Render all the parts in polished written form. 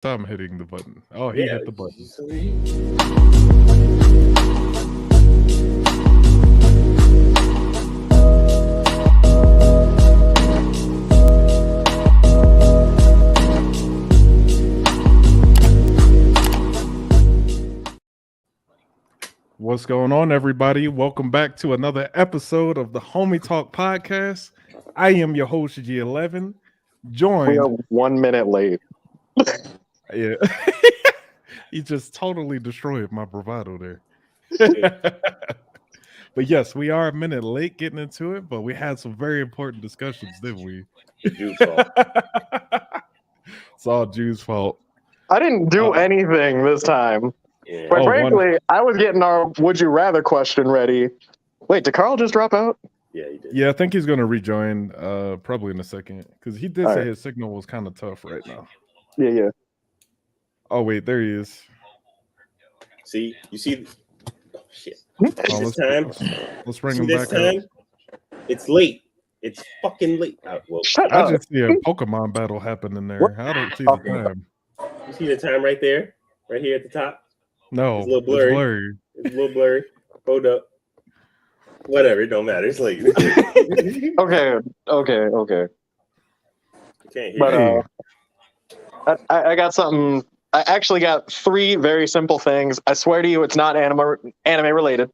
thumb hitting the button. Oh, he hit the button. What's going on, everybody? Welcome back to another episode of the Homie Talk Podcast. I am your host, G11, We joined... are 1 minute late. Yeah. You just totally destroyed my bravado there. But yes, we are a minute late getting into it, but we had some very important discussions, didn't we? Jude's fault. It's all Jude's fault. I didn't do anything this time. Yeah. But frankly, I was getting our would you rather question ready. Wait, did Carl just drop out? Yeah, he did. Yeah, I think he's going to rejoin probably in a second because he did All say right. his signal was kind of tough right now. Yeah. Oh, wait, there he is. See, you see, shit. Oh, This time, let's bring see him this back time, up. it's late. It's fucking late. Well, Shut I up. just see a Pokemon battle happening there. What? I don't see the time. you see the time right there, right here at the top. No, It's a little blurry. It's a little blurry. Hold up. Whatever, it don't matter. It's late. Okay. You can't hear But me. I got something. I actually got 3 very simple things. I swear to you, it's not anime related.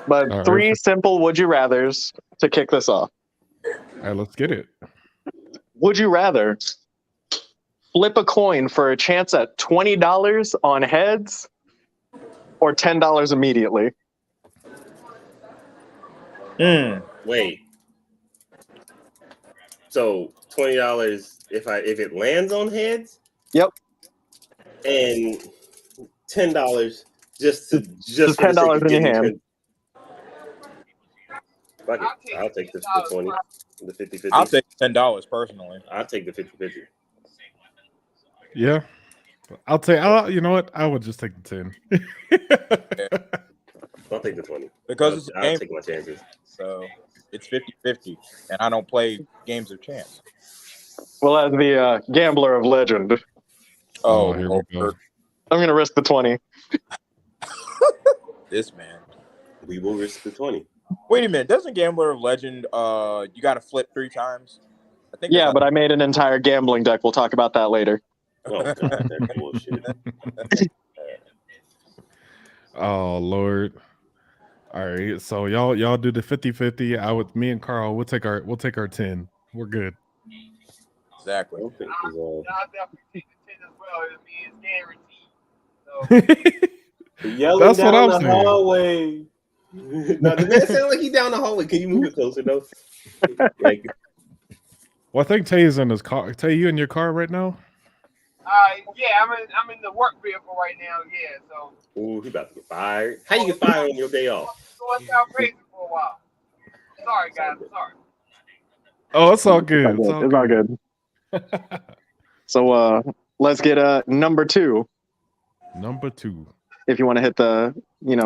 But All right. 3 simple would you rathers to kick this off. All right, let's get it. Would you rather flip a coin for a chance at $20 on heads or $10 immediately? Wait. So $20 if it lands on heads? Yep. And $10 just $10 in your hand. Fuck it. I'll take the 20, the 50-50. I'll take $10 personally. I'll take the 50-50. Yeah. You know what? I would just take the 10. I'll take the 20. Because it's a I'll game, take my chances. so it's 50-50, and I don't play games of chance. Well, as the gambler of legend, Oh, here we go. I'm going to risk the 20. This man. We will risk the 20. Wait a minute, doesn't Gambler of Legend, you got to flip 3 times? I think. Yeah, but I made an entire gambling deck. We'll talk about that later. Oh, God, that bullshit. Oh, Lord. All right. So y'all do the 50-50. Me and Carl, we'll take our 10. We're good. Exactly. I think I'll definitely take the 10 as well. I mean, it's guaranteed. So, yelling That's what down I'm the saying. hallway. No, the man sound like he down the hallway. Can you move it closer though? Like, Well, I think Tay's in his car. Tay, you in your car right now? yeah, I'm in the work vehicle right now. Yeah, so ooh, he about to get fired. How you get fired on your day off? going out crazy for a while. Sorry, guys. Sorry. Oh, it's all good. It's all good. So let's get number 2. Number 2. If you want to hit the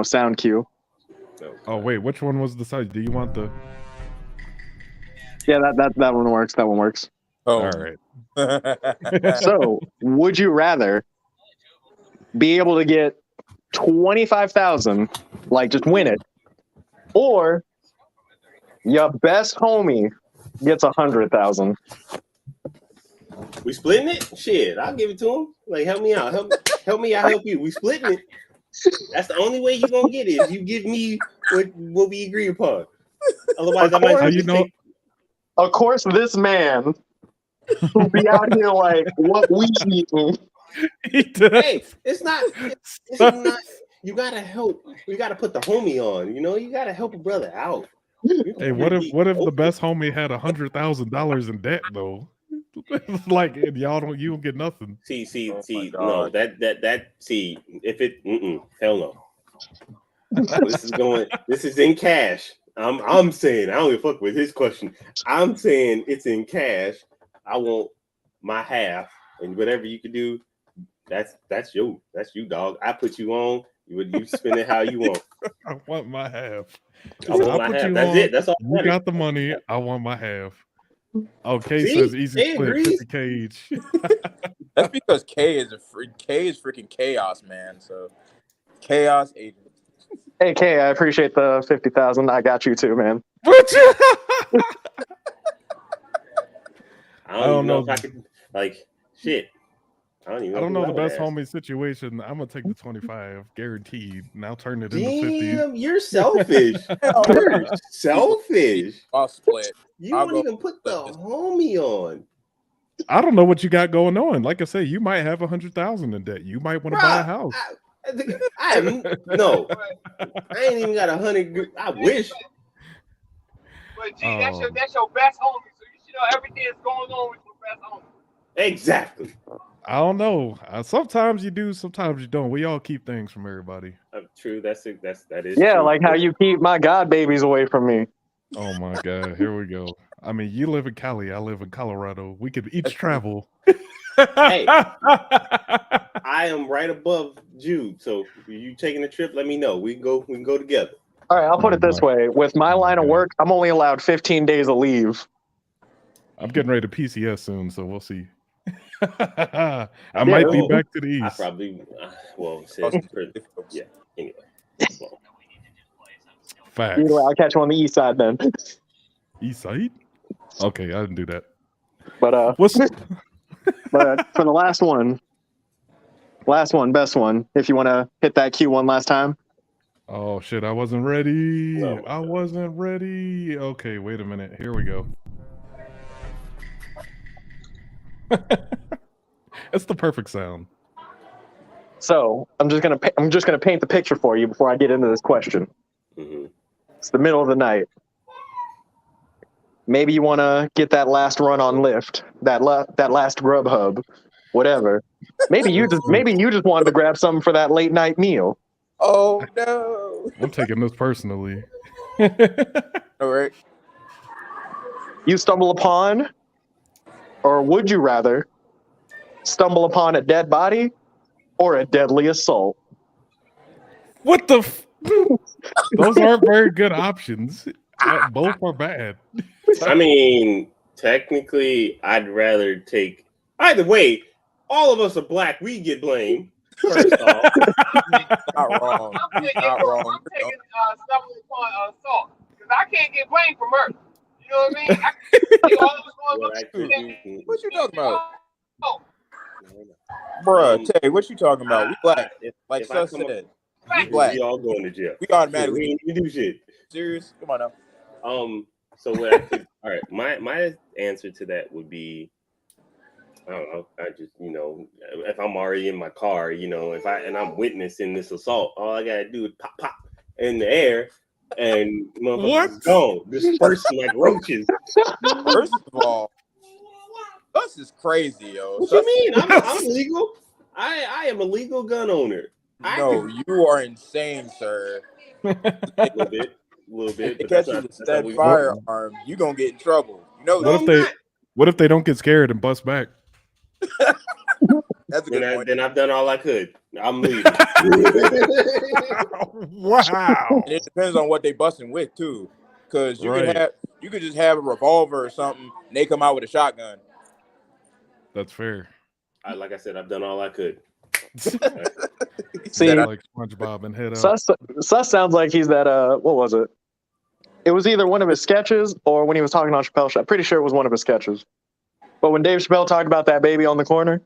sound cue. Oh, wait. Which one was the side? Do you want the... Yeah, that one works. That one works. Oh. All right. So, would you rather be able to get 25,000, like just win it, or your best homie gets 100,000? We splitting it? Shit, I'll give it to him. Like, help me out. Help me out. Help you. We splitting it. That's the only way you're gonna get it. Is you give me what we agree upon. Otherwise, I might. How you know? Of course, this man will be out here like, what we eating? Hey, it's not. You gotta help. You gotta put the homie on. You gotta help a brother out. Hey, what if the best homie had $100,000 in debt though? Like you don't get nothing. See, Oh no, that see, if it, hell no. This is in cash. I'm saying, I don't give a fuck with his question. I'm saying it's in cash. I want my half, and whatever you can do, that's you, dog. I put you on. You spend it how you want. I want my half. I want my half. That's it. That's all. You got the money. I want my half. Okay, See? says easy They split, agrees. 50K each. That's because K is freaking chaos, man. So chaos agent. Hey, Kay, I appreciate the 50,000. I got you too, man. I don't even know if I could, like, shit. I don't even know. I don't who know the would best ask. homie situation. I'm gonna take the 25, guaranteed. Now turn it into 50. Damn, you're selfish. Hell You're yeah. selfish. I'll split. You I'll won't go even put the split. homie on. I don't know what you got going on. Like I say, you might have 100,000 in debt. You might want to buy a house. I no. I ain't even got 100. I wish. But G, that's your best homie, so you should know everything that's going on with your best homie. Exactly. I don't know. Sometimes you do, sometimes you don't. We all keep things from everybody. True. That is. Yeah, true. like how you keep my god babies away from me. Oh my God, here we go. I mean, you live in Cali, I live in Colorado. We could each travel. Hey, I am right above Jude. So if you taking a trip, let me know. We can go together. All right, I'll put it this way. With my line of work, I'm only allowed 15 days of leave. I'm getting ready to PCS soon, so we'll see. I might be back to the east. I probably yeah. Anyway. Well. Facts. Either way, I'll catch you on the east side then. East side? Okay, I didn't do that. But What's but for the last one, best one, if you want to hit that Q one last time. Oh shit, I wasn't ready. No. I wasn't ready. Okay, wait a minute. Here we go. It's the perfect sound. So I'm just gonna paint the picture for you before I get into this question. Mm-hmm. It's the middle of the night. Maybe you want to get that last run on Lyft, that last Grubhub, whatever. Maybe you just wanted to grab something for that late night meal. Oh no! I'm taking this personally. All right. You stumble upon, or would you rather stumble upon a dead body or a deadly assault? What the? Those aren't very good options. Both are bad. I mean, technically, I'd rather take either way. All of us are black. We get blamed. First off, Not wrong. I'm taking stumbling upon assault because I can't get blamed for murder. You know what I mean? I can all of us going look. What you talking about? Oh, Bruh, Tay, what you talking about? We black. Like if I Sus come up- said. We black. we all going to jail. We We automatically ain't even do shit. serious. Come on now. So what I could, all right, my answer to that would be, I don't know. I just, if I'm already in my car, if I'm witnessing this assault, all I gotta do is pop in the air, and motherfuckers gone, dispersing like roaches. First of all, Sus is crazy, yo. What you mean? I'm legal. I am a legal gun owner. No, you are insane, sir. A little bit. They But catch that's you not, with that's not that what we- firearm, you gonna get in trouble. You know No, that. What if they don't get scared and bust back? That's a good point. Then I've done all I could. I'm leaving. Wow. And it depends on what they busting with too, because you Right. could just have a revolver or something, and they come out with a shotgun. That's fair. Like I said, I've done all I could. See, Like SpongeBob and head up. Sus sounds like he's that. What was it? It was either one of his sketches or when he was talking on Chappelle's show. I'm pretty sure it was one of his sketches. But when Dave Chappelle talked about that baby on the corner,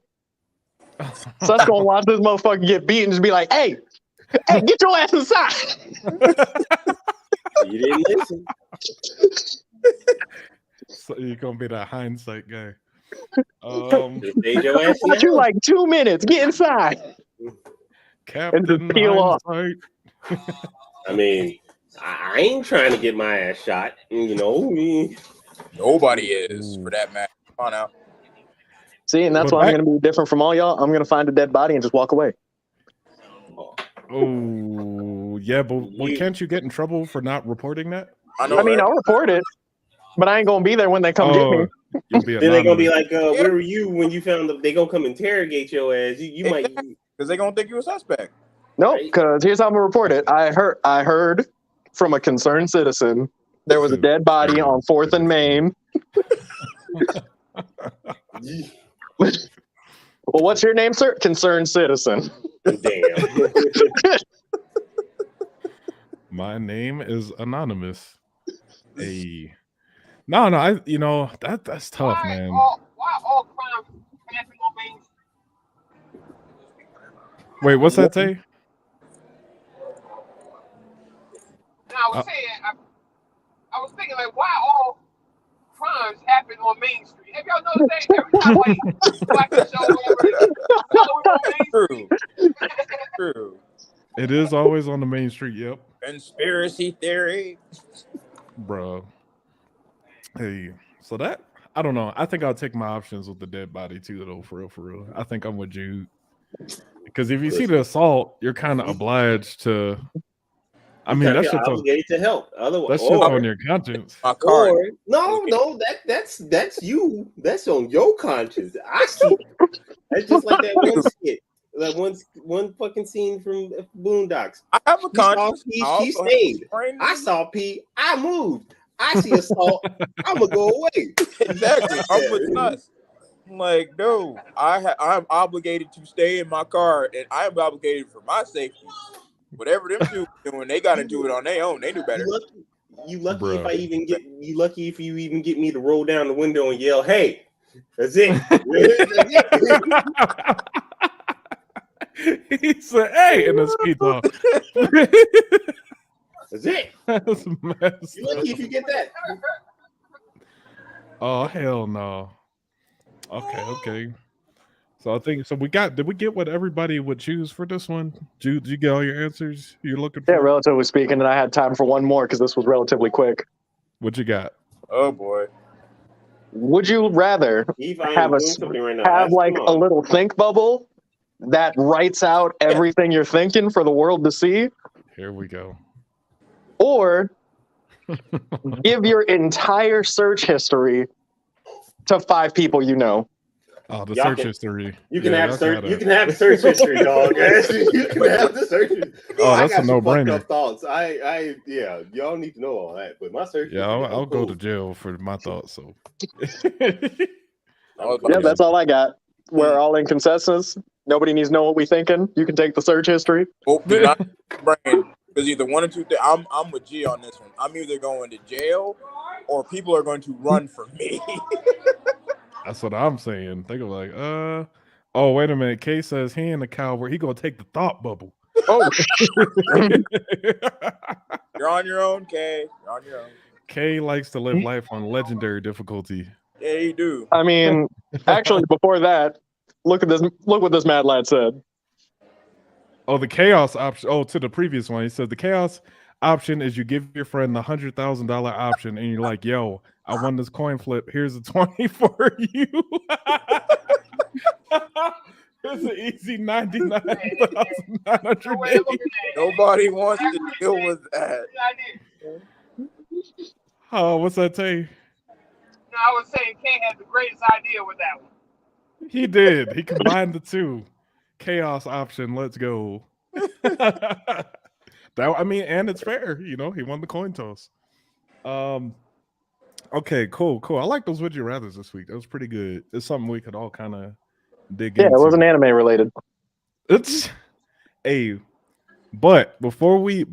Sus gonna watch this motherfucker get beat and just be like, "Hey, get your ass inside." You didn't listen. So you're gonna be that hindsight guy. Just stayed your ass in the Got you house. like 2 minutes. Get inside. Captain peel off. Hindsight. I mean, I ain't trying to get my ass shot. Nobody is, for that matter. Come on now. See, and that's But why I'm gonna be different from all y'all. I'm gonna find a dead body and just walk away. Oh, yeah, but can't you get in trouble for not reporting that? I know. I mean, right? I'll report it, but I ain't gonna be there when they come get me. You'll be Then they're gonna be anonymous. like, "Where were you when you found them?" They gonna come interrogate your ass. You might. Because they're gonna think you're a suspect. Nope, because here's how I'm gonna report it. I heard from a concerned citizen there was a dead body on 4th and Main. Well, what's your name, sir? Concerned citizen. Damn. My name is Anonymous. Hey. No, that's tough, man. Why all crimes happen on Main Street? Wait, what's that, Tay? Now I was saying, I was thinking like, why all crimes happen on Main Street? Have y'all noticed that every time like black show over on Main True. Street? True. It is always on the main street. Yep, Conspiracy theory. bro. Hey, so that I don't know. I think I'll take my options with the dead body too, though. For real. I think I'm with Jude because if you see the assault, you're kind of obliged to. I mean, that shit's obligated to help. Otherwise, that shit's on your conscience. My car. Or no, that's you. That's on your conscience. I see. That's just like that one skit, that one fucking scene from Boondocks. I have a conscience. She stayed. I saw P. I moved. I see assault. I'm gonna go away. Exactly. I'm with us. I'm like, no, I'm obligated to stay in my car, and I am obligated for my safety. Whatever them two doing, they got to do it on their own. They do better. You lucky Bro. if I even get you lucky if you even get me to roll down the window and yell, "Hey, that's it." He said, "Hey," in the speed off. That's it. That's messed You lucky if you get that. Oh hell no. Okay. So I think so. Did we get what everybody would choose for this one? Jude, did you get all your answers you're looking for? Yeah, relatively speaking, and I had time for one more because this was relatively quick. What you got? Oh boy. Would you rather Eve, I have am doing something right now. have like a little think bubble that writes out everything you're thinking for the world to see, Here we go. or give your entire search history to 5 people you know? Oh, the Y'all search can- history. You can Yeah, have y'all search. gotta- You can have search history, dog. You can have the search. Oh, I that's got a some fucked no-brainer. up thoughts. Yeah. Y'all need to know all that. But my search. Yeah, history, I'll go cool. to jail for my thoughts. So Yeah, that's all I got. We're all in consensus. Nobody needs to know what we thinking. You can take the search history. Oh, do not brain. Because either one or two things. I'm with G on this one. I'm either going to jail or people are going to run from me. that's what I'm saying. Think of like, oh, wait a minute. Kay says he ain't a coward. He gonna take the thought bubble. Oh, You're on your own, Kay. You're on your own. Kay likes to live life on legendary difficulty. Yeah, you do. I mean, actually, before that, look at this. Look what this mad lad said. Oh, the chaos option. Oh, to the previous one, he said the chaos option is you give your friend the $100,000 option, and you're like, "Yo, I won this coin flip. Here's a 20 for you." It's an easy 99,900. Nobody wants to deal with that. Oh, what's that say? No, I was saying Kane had the greatest idea with that one. He did. He combined the two. Chaos option. Let's go. And it's fair. He won the coin toss. Okay, cool. I like those would you rathers this week. That was pretty good. It's something we could all kind of dig into. Yeah, it wasn't anime related. It's but before we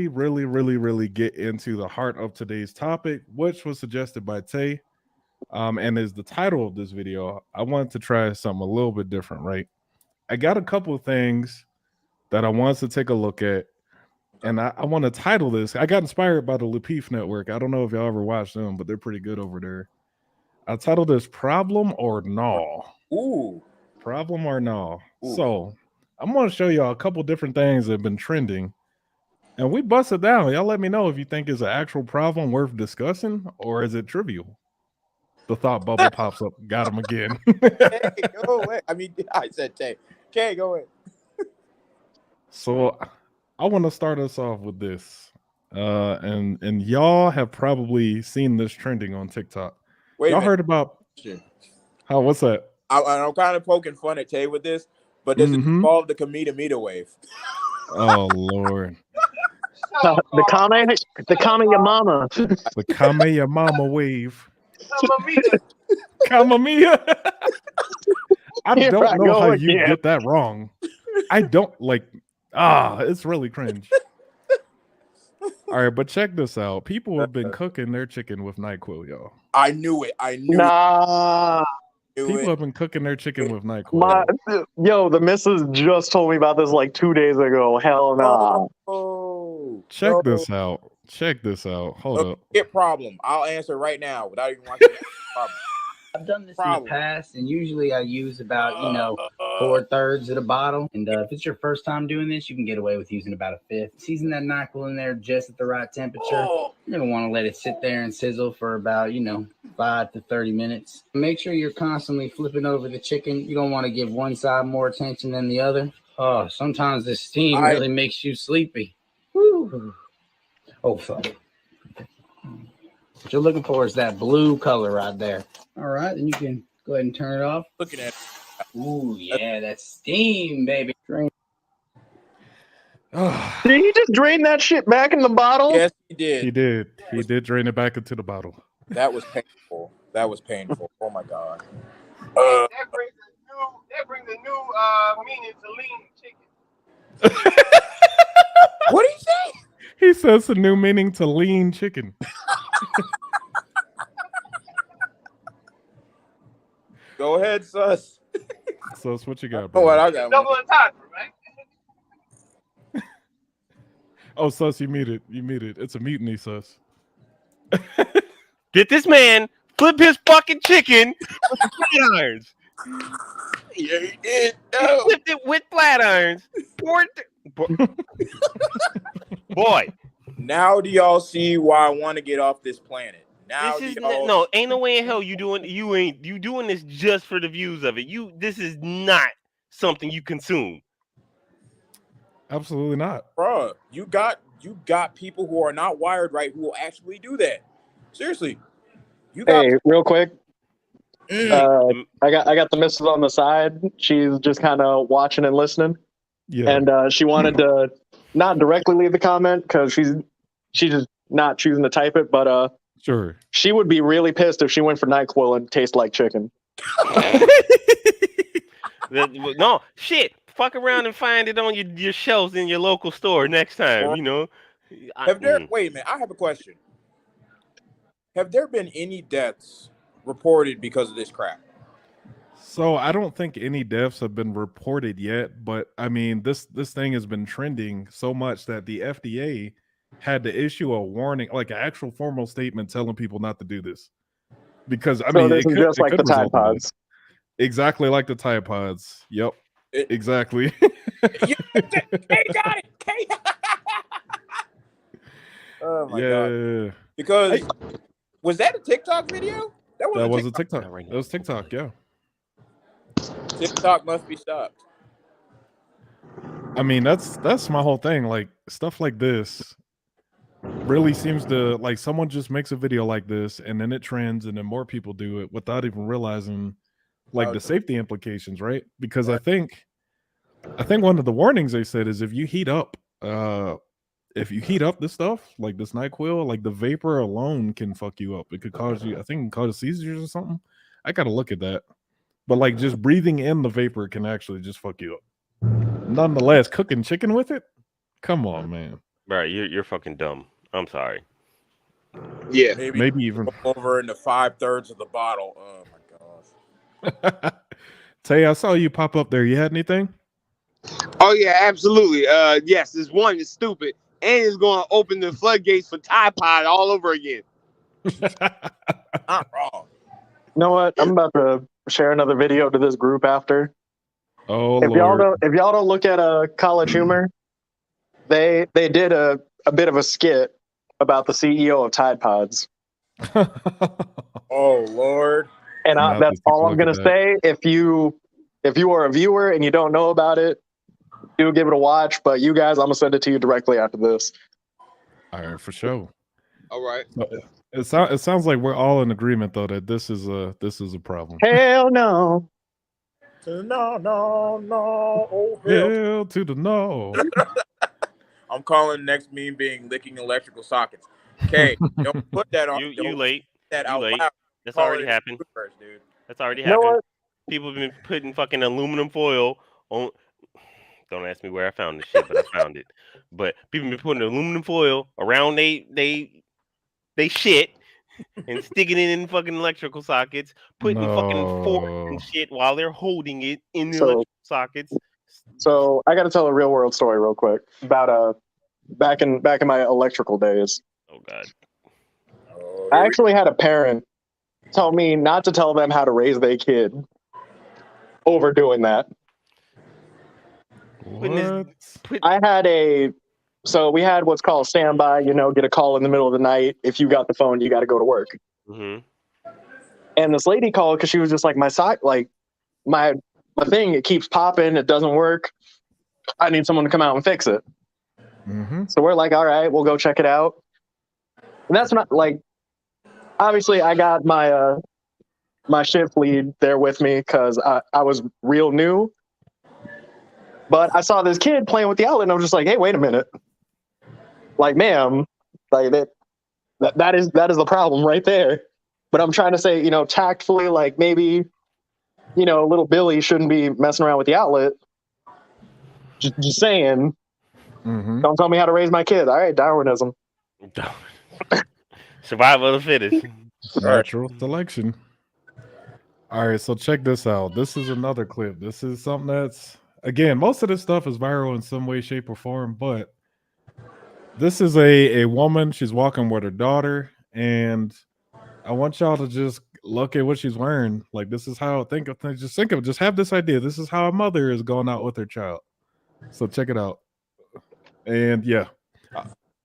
really get into the heart of today's topic, which was suggested by Tay, and is the title of this video, I wanted to try something a little bit different, right? I got a couple of things that I want to take a look at, and I want to title this. I got inspired by the Lapeef Network. I don't know if y'all ever watched them, but they're pretty good over there. I titled this Problem or No. Ooh. Problem or No. Ooh. So I'm going to show y'all a couple different things that have been trending, and we bust it down. Y'all let me know if you think it's an actual problem worth discussing, or is it trivial? The thought bubble pops up. Got him again. Hey, go away. I mean, I said Tay. Okay, go away. So I want to start us off with this. And y'all have probably seen this trending on TikTok. Wait, Y'all heard about how? What's that? I'm kind of poking fun at Tay with this, but does it involve the Kamita wave? Oh Lord, The Kame your mama. the Kame your mama wave. Mamma mia. Mamma mia. I Here don't I know go how you again. get that wrong. I don't like. It's really cringe. All right, but check this out. People have been cooking their chicken with NyQuil, y'all. I knew it. I knew Nah. People have been cooking their chicken with My NyQuil. the missus just told me about this like 2 days ago. Hell nah. Oh, Check this out. Check this out. Hold up. Get problem. I'll answer right now without even watching the problem. I've done this in Problem. the past, and usually I use about 4/3 of the bottle. And if it's your first time doing this, you can get away with using about 1/5. Season that NyQuil in there just at the right temperature. You're gonna want to let it sit there and sizzle for about 5 to 30 minutes. Make sure you're constantly flipping over the chicken. You don't want to give one side more attention than the other. Oh, sometimes the steam really makes you sleepy. Woo. Oh, fuck. What you're looking for is that blue color right there. All right, then you can go ahead and turn it off. Looking at it. Ooh, yeah, that's steam, baby. Drain. Did he just drain that shit back in the bottle? Yes, he did. He did. He did drain it back into the bottle. That was painful. That was painful. Oh my god. That brings a new meaning to lean chicken. What did he say? He says a new meaning to lean chicken. Go ahead, sus. So what you got, Oh, bro? what I got? Double entendre, right? Oh, sus, you muted. You muted. It's a mutiny, sus. Get this man flip his fucking chicken with the flat irons. Yeah, he did. He flipped it with flat irons. Boy, Now do y'all see why I want to get off this planet? Now this is do y'all no, ain't no way in hell you doing this just for the views of it. This is not something you consume. Absolutely not. Bruh, you got people who are not wired right who will actually do that. Seriously. You got Hey, real quick. I got the missus on the side. She's just kind of watching and listening. Yeah. And she wanted to not directly leave the comment because she's just not choosing to type it, but Sure. she would be really pissed if she went for NyQuil and tastes like chicken. No, shit. Fuck around and find it on your shelves in your local store next time, Wait a minute, I have a question. Have there been any deaths reported because of this crap? So I don't think any deaths have been reported yet, but I mean this thing has been trending so much that the FDA had to issue a warning, like an actual formal statement telling people not to do this. Because I mean, this is just like the Tide Pods. Exactly like the Tide Pods. Yep. Exactly. Kay got it. Kay. Oh my god. Because was that a TikTok video? That was a TikTok. That was TikTok, yeah. TikTok must be stopped. I mean, that's my whole thing. Like stuff like this really seems to like someone just makes a video like this and then it trends and then more people do it without even realizing like the safety implications, right? Because I think one of the warnings they said is if you heat up this stuff, like this NyQuil, like the vapor alone can fuck you up. It could cause you, I think it can cause seizures or something. I gotta look at that. But like just breathing in the vapor can actually just fuck you up. Nonetheless, cooking chicken with it? Come on, man. Right, you're fucking dumb. I'm sorry. Yeah, maybe even over into 5/3 of the bottle. Oh my gosh. Tay, I saw you pop up there. You had anything? Oh yeah, absolutely. Yes, this one is stupid, and it's going to open the floodgates for Tide Pod all over again. Not wrong. You know what? I'm about to share another video to this group after. Oh, if y'all don't look at College Humor, they did a bit of a skit about the CEO of Tide Pods. Oh Lord! And that's all I'm gonna say. If you are a viewer and you don't know about it, do give it a watch. But you guys, I'm gonna send it to you directly after this. All right, for sure. All right. It sounds like we're all in agreement though that this is a problem. Hell no. No. Oh, hell to the no. I'm calling next meme being licking electrical sockets. Okay, don't put that on. You late. That You out late. loud. That's call already it happened. first, dude. That's already You know happened. what? People have been putting fucking aluminum foil on. Don't ask me where I found this shit, but I found it. But people been putting aluminum foil around they shit and sticking it in fucking electrical sockets, putting fucking forks No. and shit while they're holding it in the So- electrical sockets. So I got to tell a real world story real quick about back in my electrical days. Oh god. Oh, I here we actually had a parent tell me not to tell them how to raise their kid over doing that. Putting his- What? I had so we had what's called standby, get a call in the middle of the night. If you got the phone, you got to go to work. Mhm. And this lady called because she was just like, my thing, it keeps popping. It doesn't work. I need someone to come out and fix it. Mm-hmm. So we're like, all right, we'll go check it out. And that's not like, obviously I got my shift lead there with me because I was real new. But I saw this kid playing with the outlet and I was just like, hey, wait a minute. Like, ma'am, like that is the problem right there. But I'm trying to say, tactfully, like maybe, little Billy shouldn't be messing around with the outlet. Just saying. Mm-hmm. Don't tell me how to raise my kid. All right, Darwinism. Survival of the fittest. Natural selection. All right, so check this out. This is another clip. This is something that's, again, most of this stuff is viral in some way, shape, or form, but this is a woman. She's walking with her daughter, and I want y'all to just look at what she's wearing. Like, this is how think of things. Just have this idea. This is how a mother is going out with her child. So check it out. And yeah,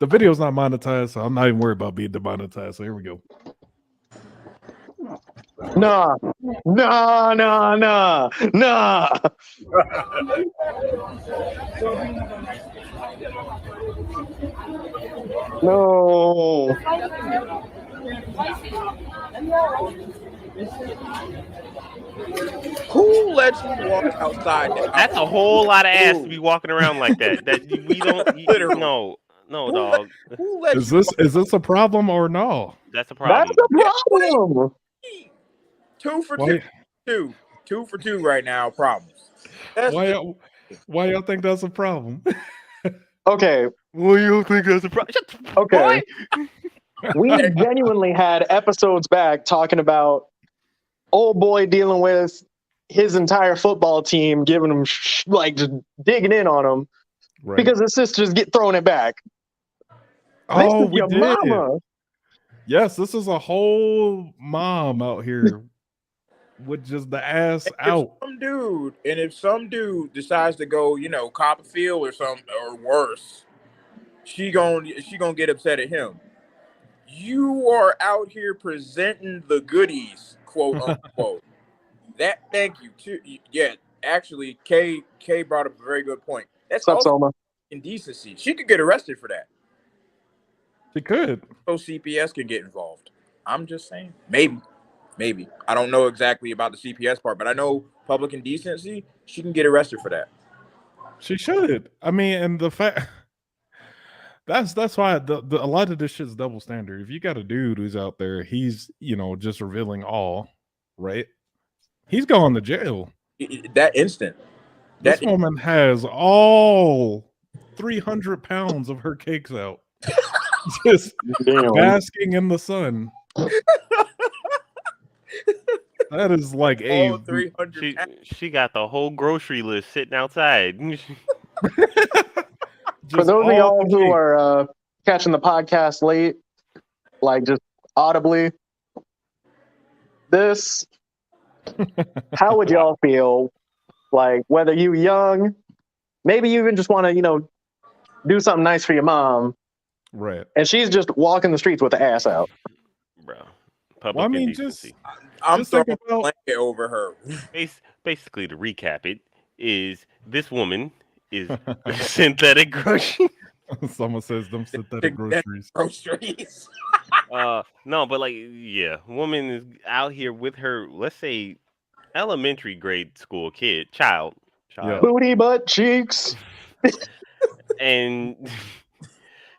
the video's not monetized, so I'm not even worried about being demonetized. So here we go. Nah. No. Who lets you walk outside? That's a whole lot of ass to be walking around like that. We don't. Literally. No, Who dog. Who lets Is you this a problem or no? That's a That's problem. the problem. 2 for Why? 2? 2 for 2 right now. Problems. That's Why y'all think that's a problem? Okay. Well, you don't think that's a problem? Okay. We genuinely had episodes back talking about old boy dealing with his entire football team, giving him just digging in on him Right. because his sisters get throwing it back. Oh, This is we your did. mama. Yes, this is a whole mom out here with just the ass out. If some dude decides to go, cop a field or something or worse, she gonna get upset at him. You are out here presenting the goodies, quote unquote. Thank you too. Yeah, actually, Kay brought up a very good point. That's What's up, also Soma? indecency. She could get arrested for that. She could. So CPS can get involved. I'm just saying, maybe. I don't know exactly about the CPS part, but I know public indecency. She can get arrested for that. She should. I mean, and the fact that's why a lot of this shit's double standard. If you got a dude who's out there, he's just revealing all, right? He's going to jail. That instant. This woman has all 300 pounds of her cakes out, just basking in the sun. That is like all 300. She got the whole grocery list sitting outside. For those of y'all who are catching the podcast late, like just audibly, how would y'all feel? Like whether you young, maybe you even just want to, do something nice for your mom, right? And she's just walking the streets with the ass out, bro. Public indecency. I'm throwing a blanket over her. Basically, to recap it, is this woman is synthetic grocery. Someone says them synthetic groceries. No, but woman is out here with her, let's say, elementary grade school child. Booty butt cheeks. And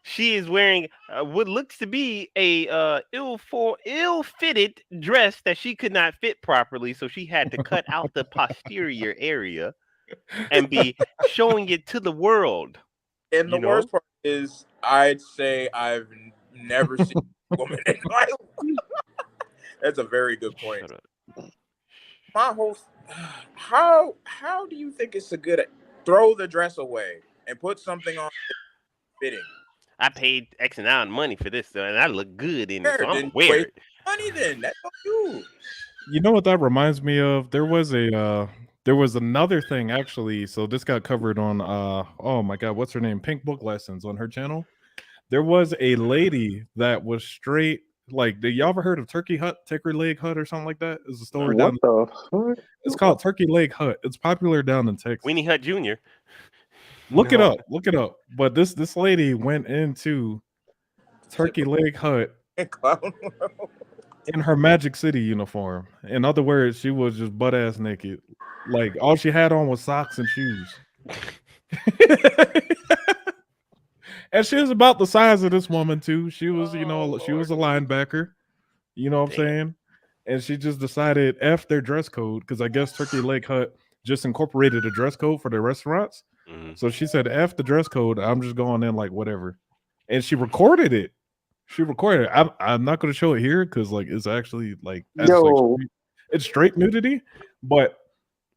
she is wearing what looks to be a ill-fitted dress that she could not fit properly, so she had to cut out the posterior area and be showing it to the world. And the You know? worst part is, I'd say I've never seen a woman in my life. That's a very good point. Shut up. My whole, how do you think it's a good throw the dress away and put something on that's fitting? I paid X amount of money for this, and I look good in it, so I'm Then gonna wear waste it. money. Then that's on you. You know what that reminds me of? There was another thing actually. So this got covered on oh my god, what's her name? Pink Book Lessons on her channel. There was a lady that was straight like, did y'all ever heard of Turkey Leg Hut or something like that? It's a store What down. the fuck? It's called Turkey Leg Hut. It's popular down in Texas. Weenie Hut Jr. Look it up. Look it up. But this lady went into Turkey Leg Hut Clown. in her Magic City uniform. In other words, she was just butt ass naked. Like all she had on was socks and shoes. And she was about the size of this woman too. She was, she was a linebacker. You know what I'm saying? And she just decided F their dress code because I guess Turkey Leg Hut just incorporated a dress code for their restaurants. Mm-hmm. So she said F the dress code. I'm just going in like whatever. And she recorded it. I'm not going to show it here because like it's actually like it's straight nudity, but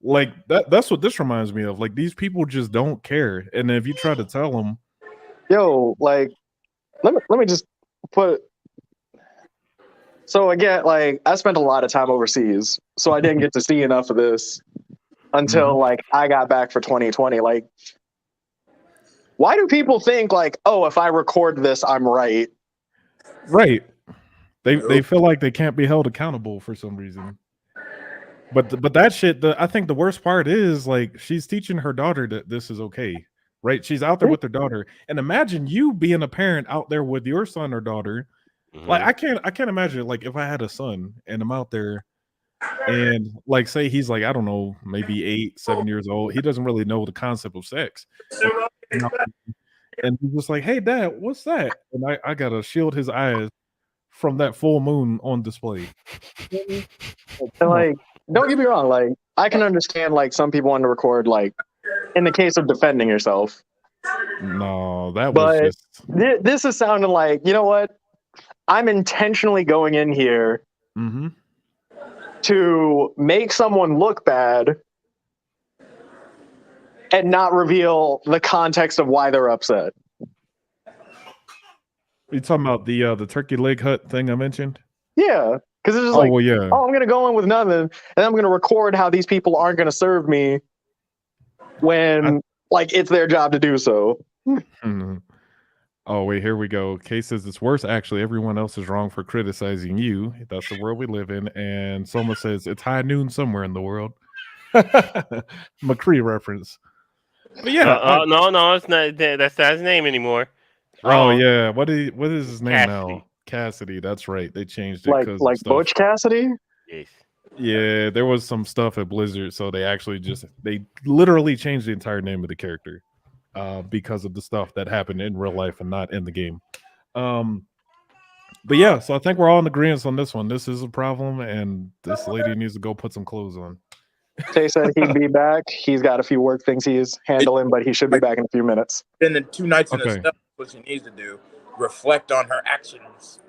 like that's what this reminds me of. Like these people just don't care, and if you try to tell them, like let me just put. So again, like I spent a lot of time overseas, so I didn't get to see enough of this until like I got back for 2020. Like, why do people think like, oh, if I record this, I'm right? Right. They feel like they can't be held accountable for some reason. But that shit, I think the worst part is like she's teaching her daughter that this is okay, right? She's out there with her daughter, and imagine you being a parent out there with your son or daughter. Mm-hmm. Like I can't imagine like if I had a son and I'm out there, and like say he's like I don't know maybe 8, 7 years old. He doesn't really know the concept of sex. And he's just like, hey, Dad, what's that? And I got to shield his eyes from that full moon on display. And like, don't get me wrong. Like, I can understand, like, some people want to record, like, in the case of defending yourself. No, that was just... This is sounding like, you know what? I'm intentionally going in here to make someone look bad and not reveal the context of why they're upset. You talking about the Turkey Leg Hut thing I mentioned? Yeah, because it's just I'm going to go in with nothing, and I'm going to record how these people aren't going to serve me when, like, it's their job to do so. Mm-hmm. Oh, wait, here we go. Kay says it's worse. Actually, everyone else is wrong for criticizing you. That's the world we live in. And Soma says it's high noon somewhere in the world. McCree reference. But yeah. No, it's not. That's not his name anymore. Oh yeah, what is his name Cassidy. now? Cassidy. That's right. They changed it like Butch Cassidy. Yes. Yeah, there was some stuff at Blizzard, so they literally changed the entire name of the character because of the stuff that happened in real life and not in the game. But yeah, so I think we're all in agreement on this one. This is a problem, and this lady needs to go put some clothes on. Tay said he'd be back. He's got a few work things he's handling, but he should be back in a few minutes. Then the 2 nights in a cell, what she needs to do, reflect on her actions.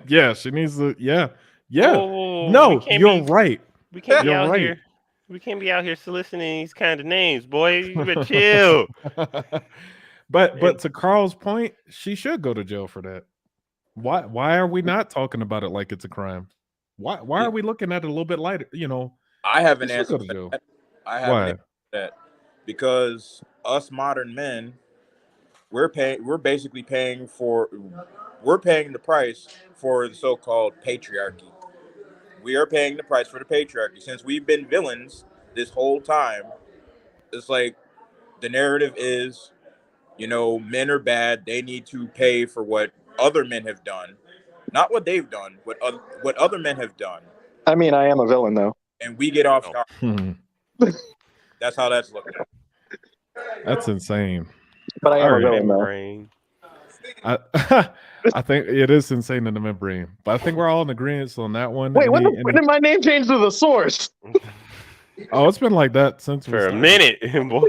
Yeah, she needs to. Yeah. Oh, no, you're right. We can't be out here. We can't be out here soliciting these kind of names, boy. You better chill. But to Carl's point, she should go to jail for that. Why are we not talking about it like it's a crime? Why are we looking at it a little bit lighter? You know. I have an answer to that. I have an answer to that because us modern men, we're basically paying the price for the so-called patriarchy. We are paying the price for the patriarchy. Since we've been villains this whole time, it's like the narrative is, men are bad. They need to pay for what other men have done, not what they've done, what other men have done. I mean, I am a villain though. And we get off scot. That's how that's looked at. That's insane. But I am a villain though. I I think it is insane in the membrane, but I think we're all in agreement on that one. Wait, when did my name change to the source? Oh, it's been like that since we For a started. minute, boy.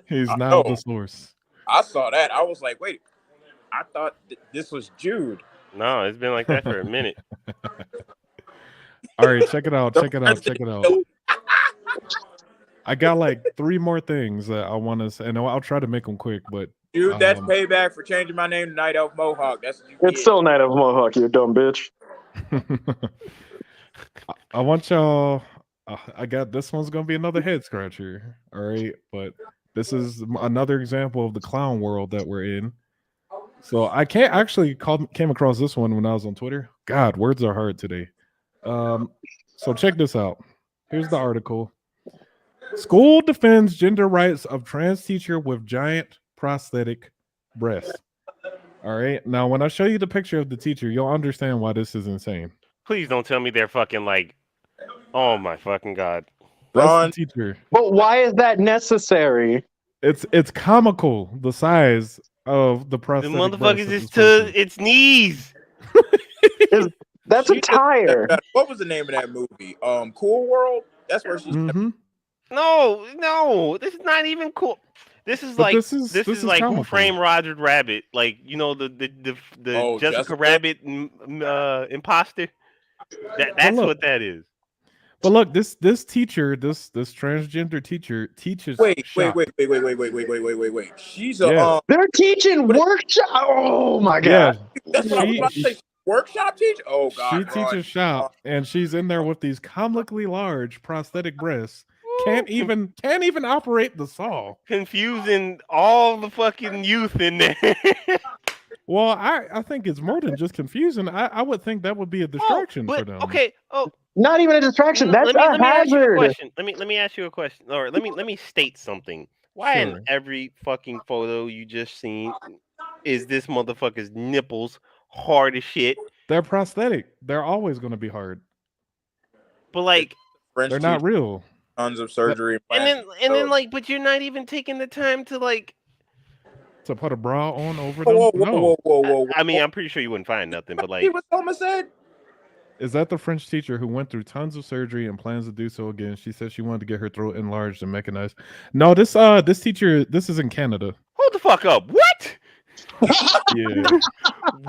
He's I now know. the source. I saw that. I was like, wait, I thought this was Jude. No, it's been like that for a minute. All right, check it out. Check it out. Check it out. I got like 3 more things that I want to say, and I'll try to make them quick. But Dude, that's payback for changing my name to Night Elf Mohawk. That's what you It's still Night of Mohawk, you dumb bitch. I want y'all. I got this one's gonna be another head scratcher. All right, but this is another example of the clown world that we're in. So I can't actually came across this one when I was on Twitter. God, words are hard today. So check this out. Here's the article. School defends gender rights of trans teacher with giant prosthetic breasts. All right. Now, when I show you the picture of the teacher, you'll understand why this is insane. Please don't tell me they're fucking like, oh my fucking god. That's the teacher. But why is that necessary? It's comical, the size of the The prosthetic. motherfuckers is to its knees. That's a tire. What was the name of that movie? Cool World? That's where she's No, this is not even cool. This is But like this is like Who comical. Framed Roger Rabbit, like you know the Jessica Jessica? Rabbit imposter. That's look, what that is. But look, this teacher, this transgender teacher teaches. Wait. shop. She's Yeah. They're teaching workshop. Oh my god. That's what I was about to say. Workshop teacher? Oh god. She teaches shop, and she's in there with these comically large prosthetic breasts. Can't even operate the saw. Confusing all the fucking youth in there. Well, I think it's more than just confusing. I would think that would be a distraction for them. Okay. Oh, Not even a distraction. That's let me ask you a hazard. question. Let me ask you a question, or let me state something. Why Sure. in every fucking photo you just seen is this motherfucker's nipples hard as shit? They're prosthetic. They're always going to be hard. But like, they're not real. Tons of surgery. and then like, but you're not even taking the time to like. To put a bra on over them? Whoa. I mean, I'm pretty sure you wouldn't find nothing, but like. See what Thomas said? Is that the French teacher who went through tons of surgery and plans to do so again? She said she wanted to get her throat enlarged and mechanized. No, this teacher, this is in Canada. Hold the fuck up. What? Yeah.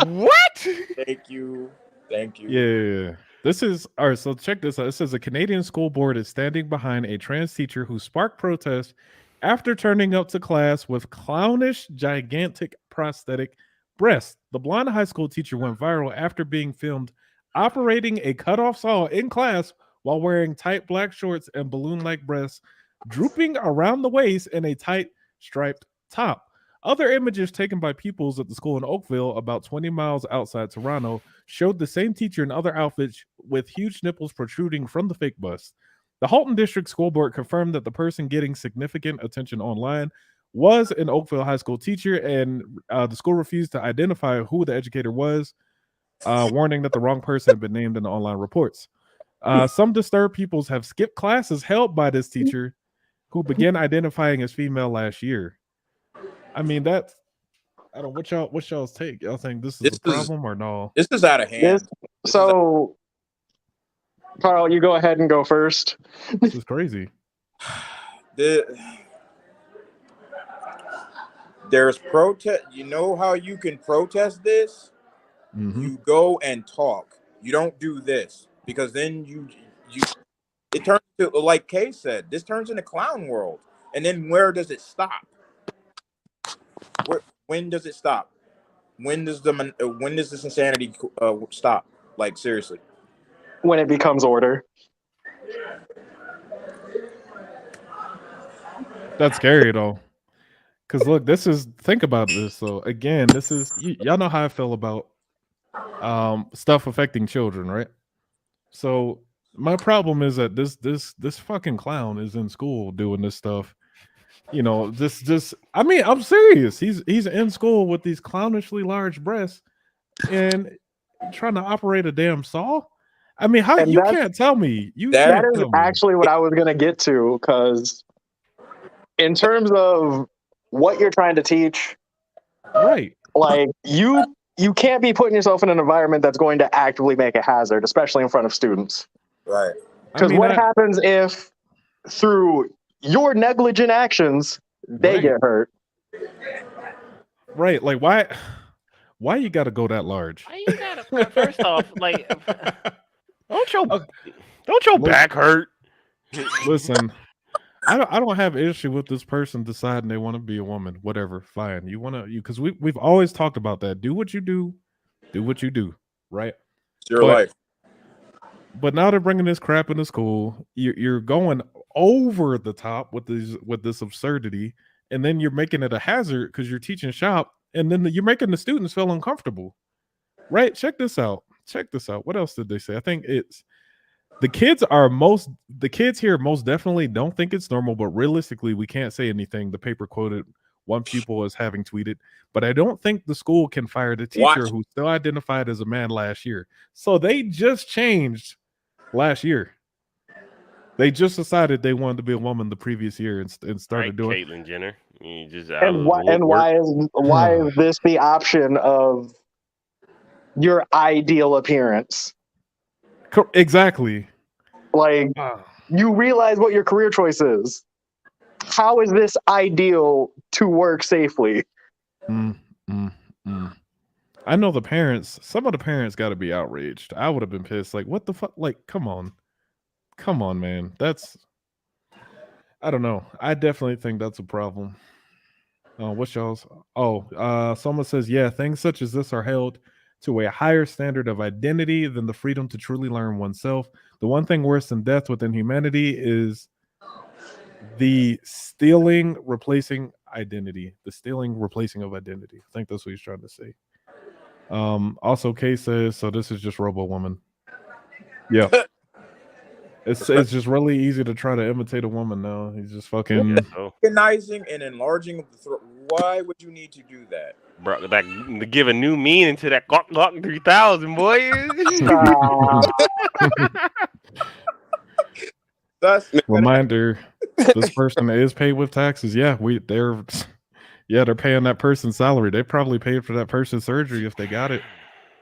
What? Thank you. Yeah. This is all right. So check this out. It says a Canadian school board is standing behind a trans teacher who sparked protests after turning up to class with clownish, gigantic prosthetic breasts. The blonde high school teacher went viral after being filmed operating a cutoff saw in class while wearing tight black shorts and balloon-like breasts drooping around the waist in a tight striped top. Other images taken by pupils at the school in Oakville, about 20 miles outside Toronto, showed the same teacher in other outfits with huge nipples protruding from the fake bust. The Halton District School Board confirmed that the person getting significant attention online was an Oakville high school teacher, and the school refused to identify who the educator was, warning that the wrong person had been named in the online reports. Some disturbed pupils have skipped classes held by this teacher, who began identifying as female last year. I mean, I don't. What's y'all's take? Y'all think this is a problem or no? This is out of hand. So, Carl, you go ahead and go first. This is crazy. There's protest. You know how you can protest this? Mm-hmm. You go and talk. You don't do this because then you it turns to, like Kay said, this turns into clown world. And then where does it stop? When does it stop? When does this insanity stop? Like seriously. When it becomes order. That's scary though. Because look, think about this. So again, this is y'all know how I feel about stuff affecting children, right? So my problem is that this fucking clown is in school doing this stuff. You know, I mean, I'm serious. He's in school with these clownishly large breasts and trying to operate a damn saw. I mean, how you can't tell me. That is actually what I was gonna get to, because in terms of what you're trying to teach. Right. Like you can't be putting yourself in an environment that's going to actively make a hazard, especially in front of students. Right. Because what happens if through your negligent actions they get hurt? Right. Like why you gotta go that large? Why you gotta first off, like don't your back hurt? Listen, I don't have an issue with this person deciding they want to be a woman. Whatever, fine. You want to because we've always talked about that. Do what you do, right? It's your life. But now they're bringing this crap into school. You're going over the top with this absurdity, and then you're making it a hazard because you're teaching shop, and then you're making the students feel uncomfortable. Right? Check this out. What else did they say? I think it's the kids here most definitely don't think it's normal, but realistically, we can't say anything. The paper quoted one pupil as having tweeted, but I don't think the school can fire the teacher who still identified as a man last year. So they just changed last year. They just decided they wanted to be a woman the previous year and started doing Caitlyn Jenner. You just why is this the option of your ideal appearance? Exactly. Like you realize what your career choice is. How is this ideal to work safely? I know the parents. Some of the parents got to be outraged. I would have been pissed. Like, what the fuck? Like, come on, man. I don't know. I definitely think that's a problem. What's y'all's? Someone says, yeah, things such as this are held to a higher standard of identity than the freedom to truly learn oneself. The one thing worse than death within humanity is the stealing, replacing identity. The stealing, replacing of identity. I think that's what he's trying to say. Also, Kay says, so this is just Robo Woman. Yeah. It's just really easy to try to imitate a woman now. He's just fucking recognizing and enlarging the throat. Why would you need to do that? Bro, that to give a new meaning to that Glock 3000, boy. Reminder: this person is paid with taxes. Yeah, they're paying that person's salary. They probably paid for that person's surgery if they got it.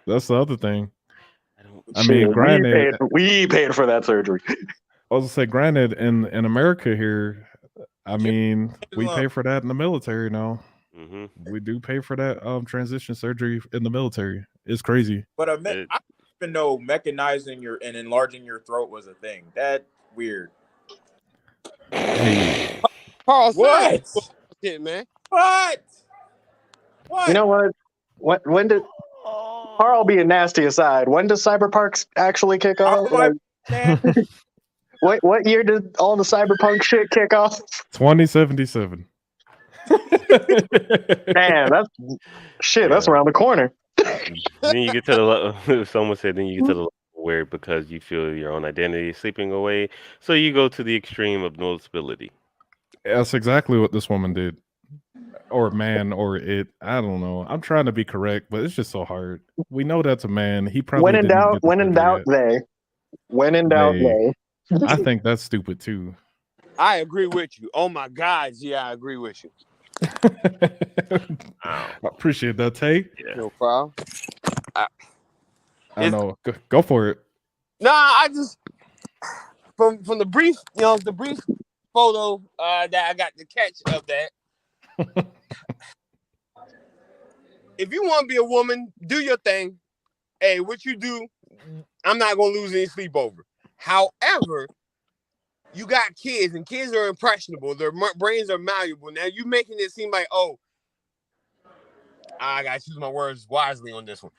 That's the other thing. I mean, granted, we paid for that surgery. I was gonna say, granted, in America here, I mean, we pay for that in the military now. Mm-hmm. We do pay for that transition surgery in the military. It's crazy. But I didn't even know mechanizing and enlarging your throat was a thing. That's weird. Hey. What? Shit, man. What? You know what? When did Carl being nasty aside? When does Cyberpunk actually kick off? What year did all the Cyberpunk shit kick off? 2077. Man, that's around the corner. Then you get to the someone said then you get to the where because you feel your own identity is slipping away, so you go to the extreme of noticeability. That's exactly what this woman did, or man, or it. I don't know. I'm trying to be correct, but it's just so hard. We know that's a man. He probably when in doubt, they. When in doubt, they. I think that's stupid too. I agree with you. Oh my God, yeah, I agree with you. I appreciate that, Tay. Yeah. No problem. I know. Go for it. Nah, I just from the brief, photo that I got the catch of that. If you want to be a woman, do your thing. Hey, what you do, I'm not gonna lose any sleep over. However, you got kids, and kids are impressionable. Their brains are malleable. Now you making it seem like, oh, I gotta choose my words wisely on this one.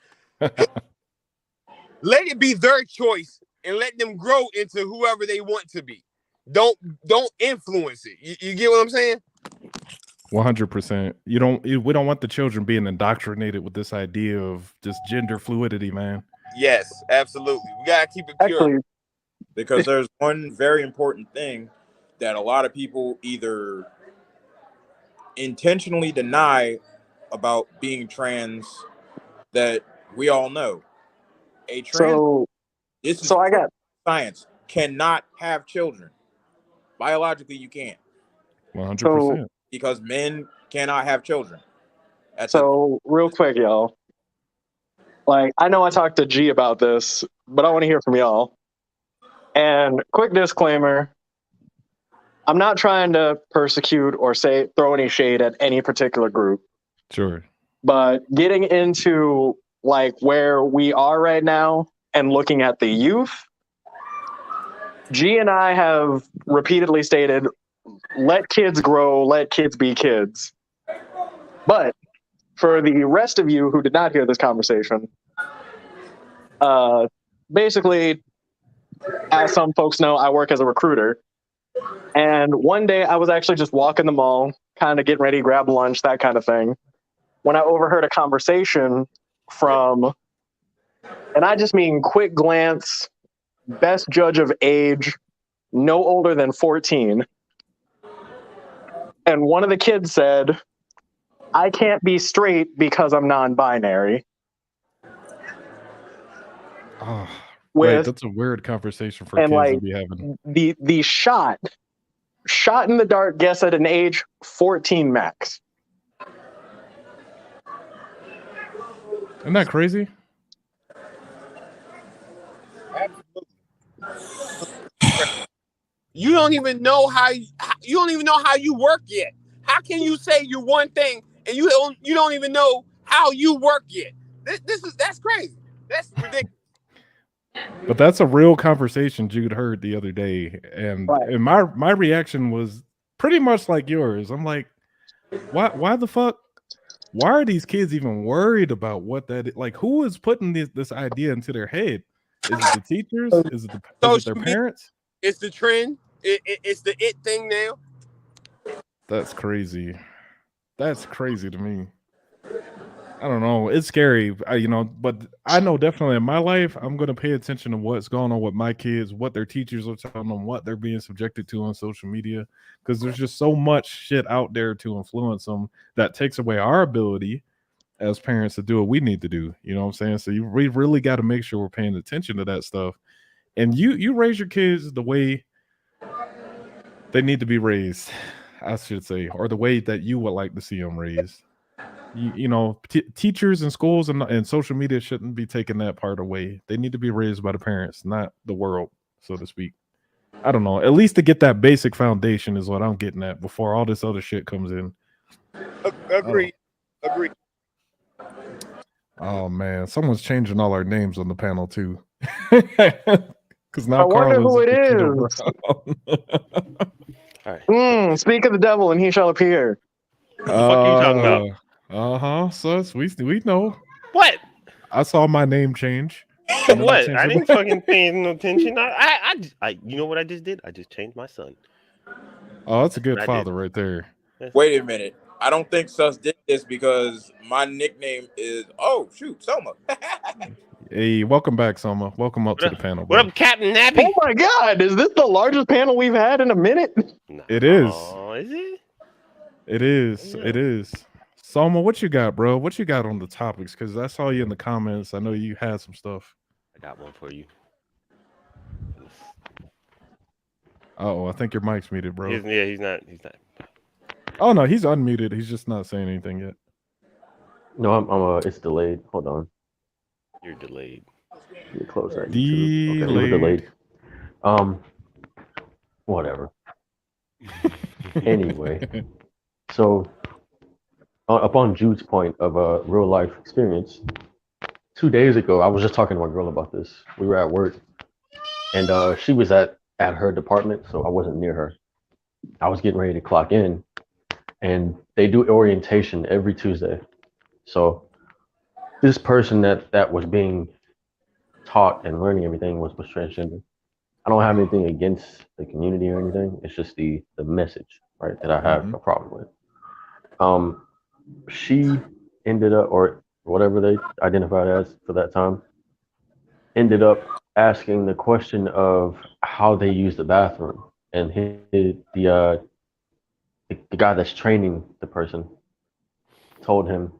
Let it be their choice and let them grow into whoever they want to be. Don't influence it. You get what I'm saying? 100%. We don't want the children being indoctrinated with this idea of just gender fluidity, man. Yes, absolutely. We gotta keep it pure. Actually, because there's one very important thing that a lot of people either intentionally deny about being trans that we all know. A trans I got science cannot have children. Biologically, you can't. 100%. Because men cannot have children. So real quick, y'all. Like, I know I talked to G about this, but I want to hear from y'all. And quick disclaimer, I'm not trying to persecute or throw any shade at any particular group. Sure. But getting into like where we are right now and looking at the youth, G and I have repeatedly stated, let kids grow, let kids be kids. But for the rest of you who did not hear this conversation, basically, as some folks know, I work as a recruiter. And one day I was actually just walking the mall, kind of getting ready to grab lunch, that kind of thing, when I overheard a conversation from, and I just mean quick glance, best judge of age, no older than 14. And one of the kids said, I can't be straight because I'm non-binary. Oh, wait, that's a weird conversation for kids to be having. The shot in the dark guess at an age 14 max. Isn't that crazy? You don't even know how you work yet. How can you say you're one thing and you don't even know how you work yet? That's crazy. That's ridiculous. But that's a real conversation Jude heard the other day, and my reaction was pretty much like yours. I'm like, why the fuck? Why are these kids even worried about what that is? Like, who is putting this idea into their head? Is it the teachers? Is it their parents? It's the trend. It's the it thing now. That's crazy. That's crazy to me. I don't know. It's scary, but I know definitely in my life, I'm going to pay attention to what's going on with my kids, what their teachers are telling them, what they're being subjected to on social media, because there's just so much shit out there to influence them that takes away our ability as parents to do what we need to do. You know what I'm saying? So we really got to make sure we're paying attention to that stuff. And you raise your kids the way they need to be raised, I should say, or the way that you would like to see them raised. Teachers and schools and social media shouldn't be taking that part away. They need to be raised by the parents, not the world, so to speak. I don't know. At least to get that basic foundation is what I'm getting at before all this other shit comes in. Agreed. Oh man, someone's changing all our names on the panel too. Because now I wonder who it is. All right. Speak of the devil, and he shall appear. What the fuck are you talking about? So we know. What? I saw my name change. What? I didn't fucking pay no attention. I you know what I just did? I just changed my son. Oh, that's a good father right there. Wait a minute. I don't think Sus did this because my nickname is Soma. Hey, welcome back, Soma. Welcome up to the panel. What up, Captain Nappy? Oh my God, is this the largest panel we've had in a minute? No. It is. Oh, is it? It is. Yeah. It is. Soma, what you got, bro? What you got on the topics? Because I saw you in the comments. I know you had some stuff. I got one for you. Oh, I think your mic's muted, bro. He's not. Oh no, he's unmuted. He's just not saying anything yet. No, it's delayed. Hold on. You're delayed. Get closer. Delayed. Whatever. Anyway, so upon Jude's point of a real life experience, 2 days ago, I was just talking to my girl about this. We were at work, and she was at her department, so I wasn't near her. I was getting ready to clock in, and they do orientation every Tuesday. So this person that was being taught and learning everything was transgender. I don't have anything against the community or anything. It's just the message, right, that I have a problem with. She ended up, or whatever they identified as for that time, ended up asking the question of how they use the bathroom. And the guy that's training the person told them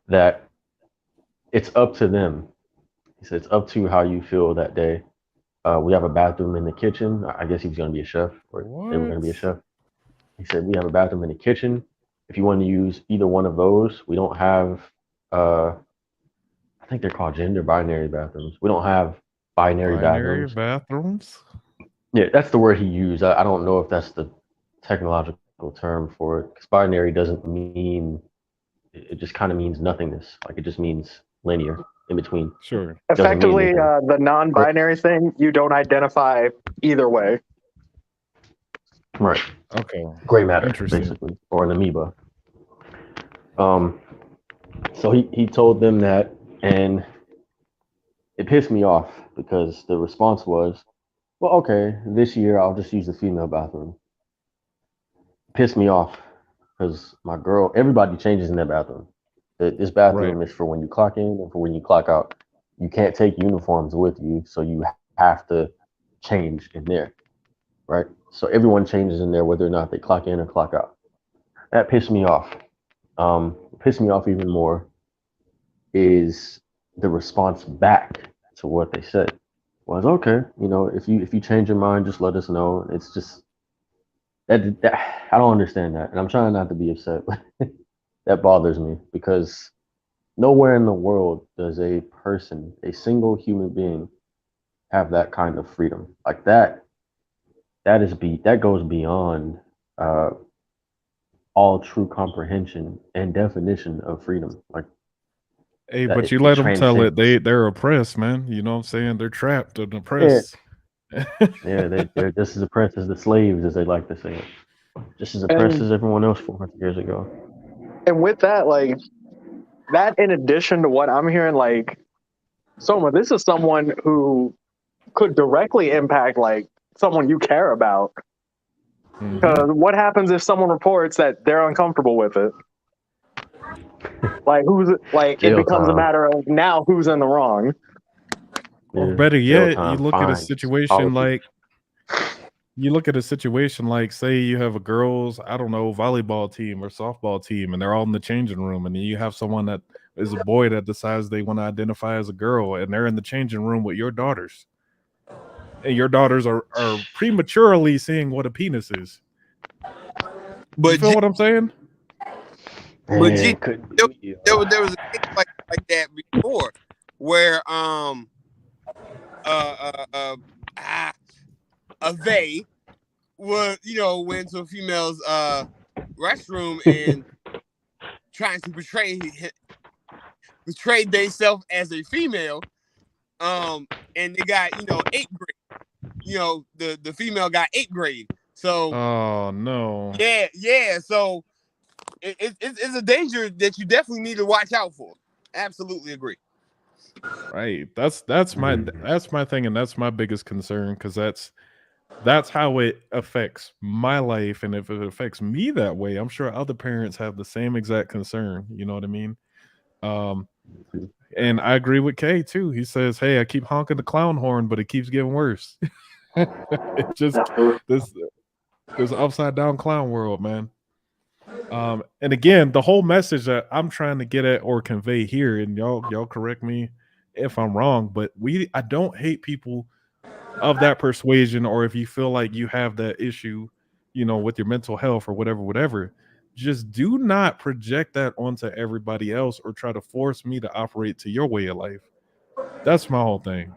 that it's up to them. He said it's up to how you feel that day. We have a bathroom in the kitchen. I guess he was going to be a chef, or they were going to be a chef. He said we have a bathroom in the kitchen. If you want to use either one of those, we don't have. I think they're called gender binary bathrooms. We don't have binary Binary bathrooms. bathrooms. Yeah, that's the word he used. I don't know if that's the technological term for it, because binary doesn't mean. It just kind of means nothingness. Like it just means linear in between. Sure. It doesn't mean Effectively, anything. the non-binary thing, you don't identify either way. Right. Okay. Gray matter, Interesting. basically, or an amoeba. So he told them that, and it pissed me off because the response was, well, okay, this year I'll just use the female bathroom. Pissed me off because my girl, everybody changes in that bathroom. This bathroom is for when you clock in and for when you clock out. You can't take uniforms with you, so you have to change in there, right? So everyone changes in there whether or not they clock in or clock out. That pissed me off. Pissed me off even more is the response back to what they said was, okay, if you change your mind, just let us know. It's just that I don't understand that, and I'm trying not to be upset, but that bothers me because nowhere in the world does a person, a single human being, have that kind of freedom like that. That goes beyond all true comprehension and definition of freedom. Like, Hey, that but you it let them tell it. transcends. They're oppressed, man. You know what I'm saying? They're trapped and Yeah, oppressed. they're just as oppressed as the slaves, as they like to say it. Just as oppressed And as everyone else 400 years ago. and with that, like that, in addition to what I'm hearing, like Soma, this is someone who could directly impact like someone you care about. Because what happens if someone reports that they're uncomfortable with it? Like who's like it Jail becomes a time. matter of now who's in the wrong. Or Yeah, better jail yet, time, fines, policies. you look at a situation like, say you have a girls, I don't know, volleyball team or softball team, and they're all in the changing room, and then you have someone that is a boy that decides they want to identify as a girl, and they're in the changing room with your daughters, and your daughters are prematurely seeing what a penis is. You But feel what I'm saying? But G, And could there, be, there was a case like that before, where a they was went to a female's restroom and trying to portray themselves as a female, and they got 8th grade. The female got 8th grade. So Oh no. yeah. So it's a danger that you definitely need to watch out for. Absolutely agree. Right. That's my thing, and that's my biggest concern, because that's how it affects my life, and if it affects me that way, I'm sure other parents have the same exact concern. You know what I mean? Um, and I agree with Kay too. He says, "Hey, I keep honking the clown horn, but it keeps getting worse." It just this upside down clown world, man. And again, the whole message that I'm trying to get at or convey here, and y'all correct me if I'm wrong, but I don't hate people of that persuasion, or if you feel like you have that issue, with your mental health or whatever, just do not project that onto everybody else or try to force me to operate to your way of life. That's my whole thing.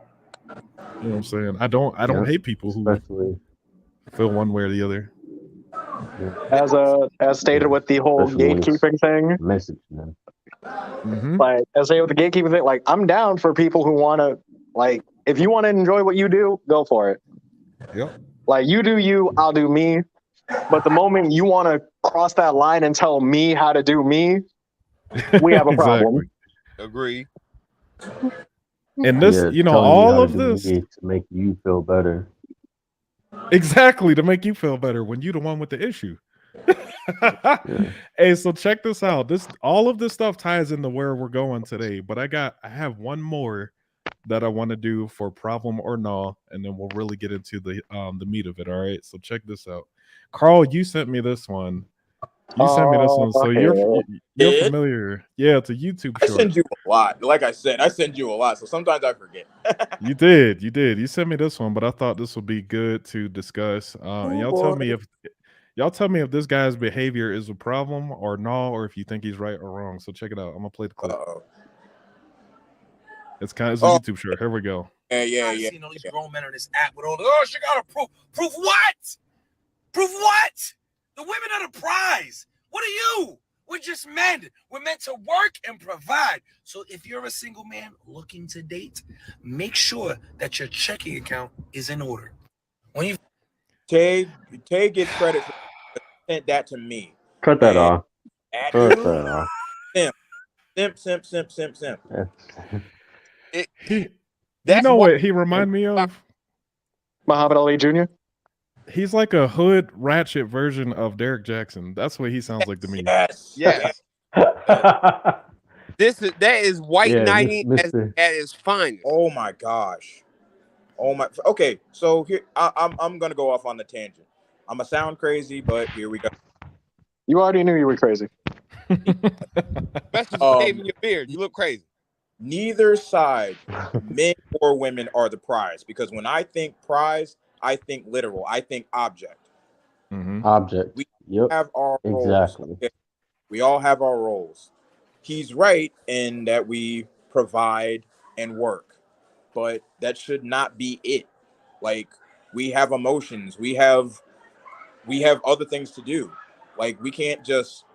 You know what I'm saying? I don't hate people who especially, feel one way or the other. As stated with the whole especially when it's gatekeeping thing, message them. like as stated with the gatekeeping thing, like I'm down for people who want to, like, if you want to enjoy what you do, go for it. Yep. Like you do you, I'll do me. But the moment you want to cross that line and tell me how to do me, we have a problem. Exactly. Agree. And this, Telling you how all to of do this, me to make you feel better. exactly, to make you feel better when you're the one with the issue. Yeah. Hey, so check this out. All of this stuff ties into where we're going today, but I have one more that I want to do for problem or no, and then we'll really get into the meat of it. All right. So check this out. Carl, you sent me this one. So Hell. you're familiar. Yeah, it's a YouTube I short. send you a lot. Like I said, I send you a lot. So sometimes I forget. You did. You sent me this one, but I thought this would be good to discuss. And Oh y'all tell boy. me Y'all tell me if this guy's behavior is a problem or no, or if you think he's right or wrong. So check it out. I'm gonna play the clip. It's a YouTube short. Here we go. Yeah. Seen all these grown men on this app with all the, oh, she got a proof. Proof what? Proof what? The women are the prize. What are you? We're just men. We're meant to work and provide. So if you're a single man looking to date, make sure that your checking account is in order. When you Tay gets credit for sent that to me. Cut that off. At Cut you, that off. simp. You know what he remind me of? Muhammad Ali Jr. He's like a hood ratchet version of Derek Jackson. That's what he sounds like to me. Yes. That is white knighting at its finest. Oh my gosh. Okay, so here I'm gonna go off on the tangent. I'm gonna sound crazy, but here we go. You already knew you were crazy. Especially for shaving your beard. You look crazy. Neither side, men or women, are the prize, because when I think prize, I think literal. I think object. Object. We Yep. have our roles. Exactly. Okay? We all have our roles. He's right in that we provide and work, but that should not be it. Like, we have emotions. We have other things to do. Like, we can't just.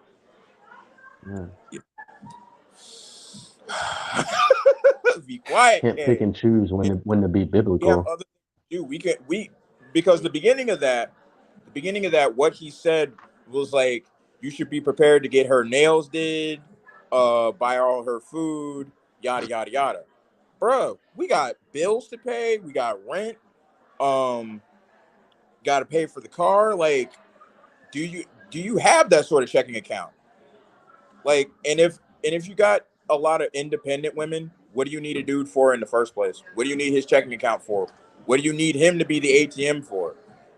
Be quiet. Can't pick and choose when to be biblical. We have other things to do. Because the beginning of that, what he said was like, you should be prepared to get her nails did, buy all her food, yada yada yada. Bro, we got bills to pay, we got rent, got to pay for the car. Like, do you have that sort of checking account? Like, and if you got a lot of independent women, what do you need a dude for in the first place? What do you need his checking account for? What do you need him to be the ATM for?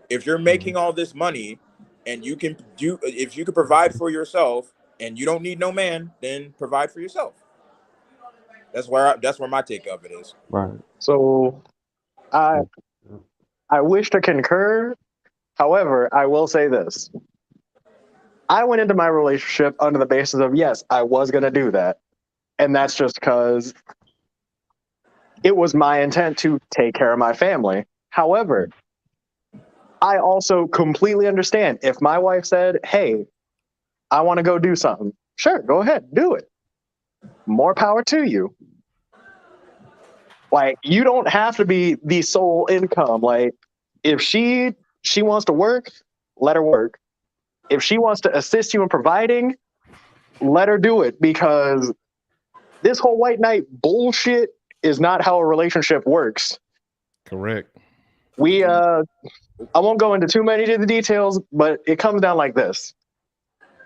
If you're making all this money and if you can provide for yourself and you don't need no man, then provide for yourself. That's where my take of it is. Right. So I wish to concur. However, I will say this. I went into my relationship under the basis of, yes, I was going to do that. And that's just because it was my intent to take care of my family. However, I also completely understand if my wife said, hey, I want to go do something. Sure, go ahead, do it. More power to you. Like, you don't have to be the sole income. Like, if she wants to work, let her work. If she wants to assist you in providing, let her do it, because this whole white knight bullshit is not how a relationship works. Correct. I won't go into too many of the details, but it comes down like this.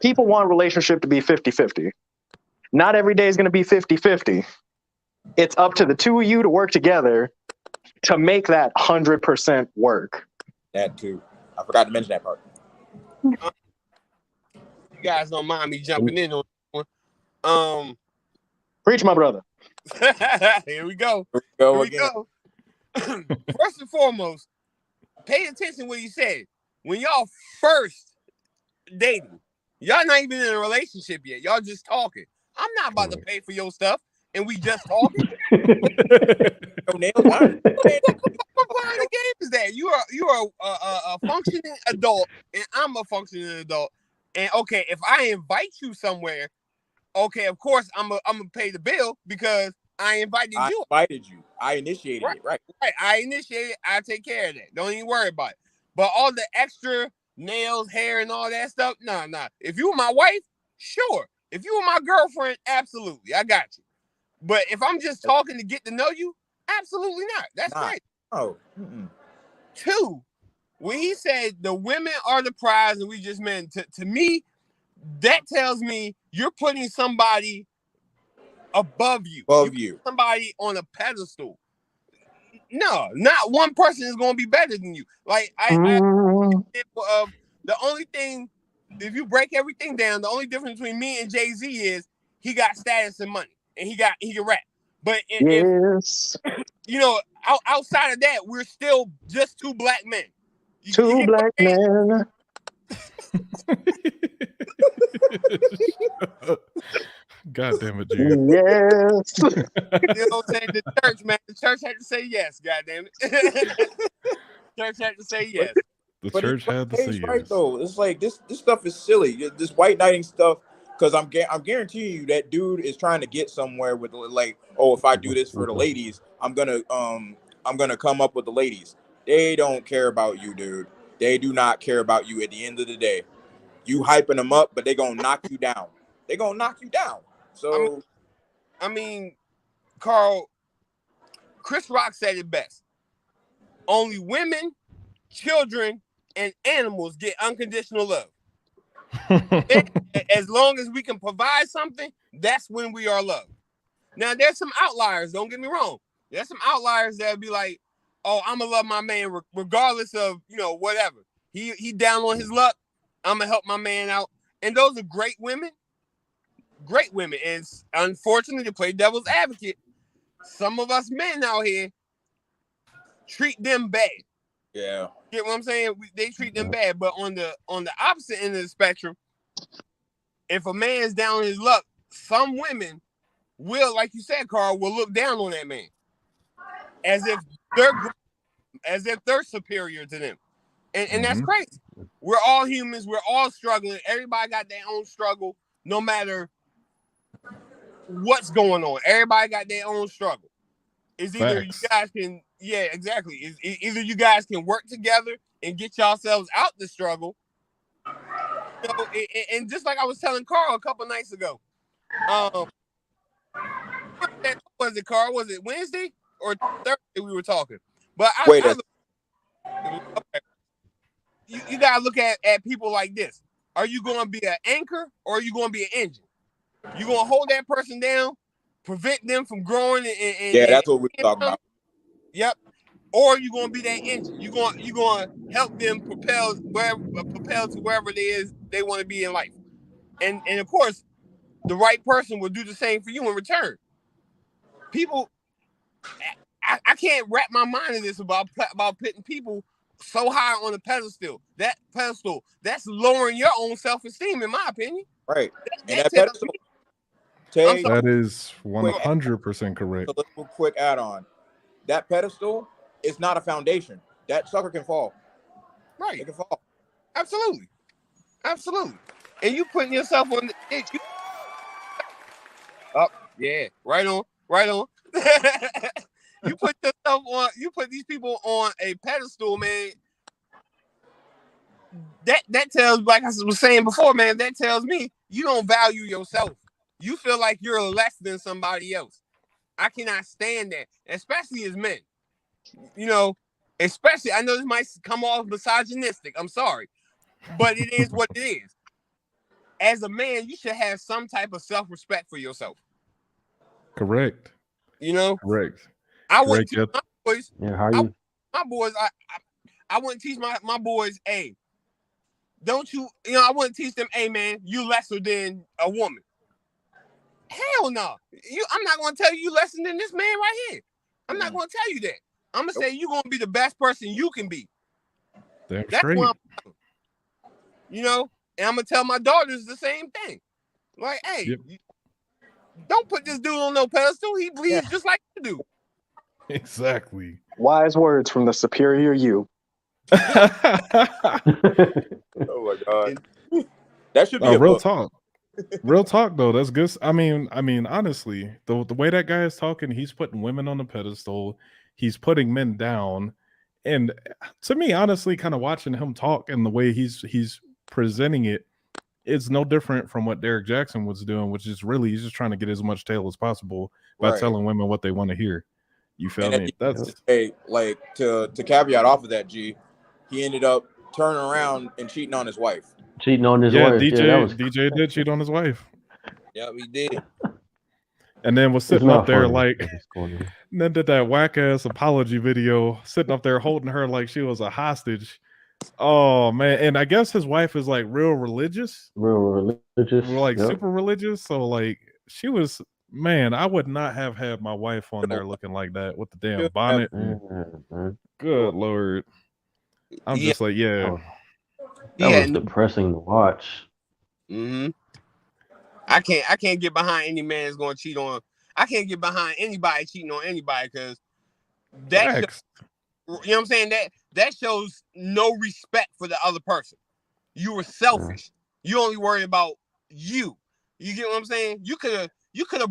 People want a relationship to be 50-50. Not every day is going to be 50-50. It's up to the two of you to work together to make that 100% work. That too. I forgot to mention that part. You guys don't mind me jumping in on this one. Preach, my brother. Here we go. Here we go. First and foremost, pay attention to what he said. When y'all first dating, y'all not even in a relationship yet. Y'all just talking. I'm not about to pay for your stuff, and we just talking. What kind of game is that? You are a functioning adult, and I'm a functioning adult. And okay, if I invite you somewhere, okay, of course I'm gonna pay the bill because I invited you. I invited you. I initiated it. Right. I initiated. I take care of that. Don't even worry about it. But all the extra nails, hair, and all that stuff, nah. If you were my wife, sure. If you were my girlfriend, absolutely, I got you. But if I'm just talking to get to know you, absolutely not. That's right. Oh. Two, when he said the women are the prize and we just men, to me, that tells me you're putting somebody above you. Somebody on a pedestal. No, not one person is going to be better than you. Like, the only thing, if you break everything down, the only difference between me and Jay-Z is he got status and money, and he can rap. But if you know, outside of that, we're still just two black men. Two black men. God damn it, dude. Yes. You know what I'm saying? The church, man. The church had to say yes. God damn it. Church had to say yes. The But church had to say he's right yes. though. It's like this stuff is silly. This white knighting stuff. Because I'm guaranteeing you that dude is trying to get somewhere with like, oh, if I do this for the ladies, I'm gonna come up with the ladies. They don't care about you, dude. They do not care about you at the end of the day. You hyping them up, but they gonna knock you down. They gonna knock you down. So I mean, Carl, Chris Rock said it best. Only women, children, and animals get unconditional love. As long as we can provide something, that's when we are loved. Now, there's some outliers. Don't get me wrong. There's some outliers that'll be like, "Oh, I'm gonna love my man regardless of whatever. He down on his luck. I'm gonna help my man out." And those are great women. Great women. And unfortunately, to play devil's advocate, some of us men out here treat them bad. yeah. Get what I'm saying? They treat them bad. But on the opposite end of the spectrum, if a man's down on his luck, some women will, like you said, Carl, will look down on that man as if they're superior to them. And that's crazy. We're all humans. We're all struggling. Everybody got their own struggle, no matter what's going on. Everybody got their own struggle. It's either you guys can, yeah, exactly. Either you guys can work together and get yourselves out the struggle. And just like I was telling Carl a couple nights ago, what was it, Carl? Was it Wednesday or Thursday we were talking? But you gotta look at people like this. Are you going to be an anchor or are you going to be an engine? You going to hold that person down, prevent them from growing? Yeah, that's what we're talking about. Yep. Or you going to be that engine. You going to help them propel to wherever it is they want to be in life. And of course, the right person will do the same for you in return. People, I can't wrap my mind in this about putting people so high on a pedestal. That pedestal, that's lowering your own self-esteem, in my opinion. Right. And that pedestal, that is 100% correct. So let's do a quick add-on. That pedestal is not a foundation. That sucker can fall. Right. It can fall. Absolutely. Absolutely. And you putting yourself on the edge. Yeah. Right on. Right on. You put these people on a pedestal, man. That tells, like I was saying before, man, that tells me you don't value yourself. You feel like you're less than somebody else. I cannot stand that, especially as men. Especially, I know this might come off misogynistic. I'm sorry. But it is what it is. As a man, you should have some type of self-respect for yourself. Correct. Correct. I wouldn't teach my boys. Yeah, how you? My boys, I wouldn't teach my boys, hey, don't you, I wouldn't teach them, hey, man, you lesser than a woman. Hell no. I'm not going to tell you lesser than this man right here. I'm not going to tell you that. I'm going to say you're going to be the best person you can be. That's straight. And I'm going to tell my daughters the same thing. Like, hey, don't put this dude on no pedestal. He bleeds just like you do. Exactly. Wise words from the superior you. Oh my God. That should be a real book. talk. Real talk though. That's good. I mean, honestly, the way that guy is talking, he's putting women on the pedestal. He's putting men down. And to me, honestly, kind of watching him talk and the way he's presenting it, it's no different from what Derek Jackson was doing, which is really he's just trying to get as much tail as possible by telling women what they want to hear. You feel me? That's like to caveat off of that, G. He ended up turning around and cheating on his wife. Cheating on his wife. DJ did cheat on his wife. Yeah, he did. And then was sitting up there like, and then did that whack ass apology video, sitting up there holding her like she was a hostage. Oh man! And I guess his wife is like real religious, super religious. So like she was. Man, I would not have had my wife on there looking like that with the damn bonnet. Good Lord. I'm just like, yeah. He That was had no. depressing to watch. Mm-hmm. I can't get behind any man that's going to cheat on. I can't get behind anybody cheating on anybody because that shows, Facts. you know what I'm saying, that shows no respect for the other person. You were selfish. You only worried about you. You get what I'm saying? You could have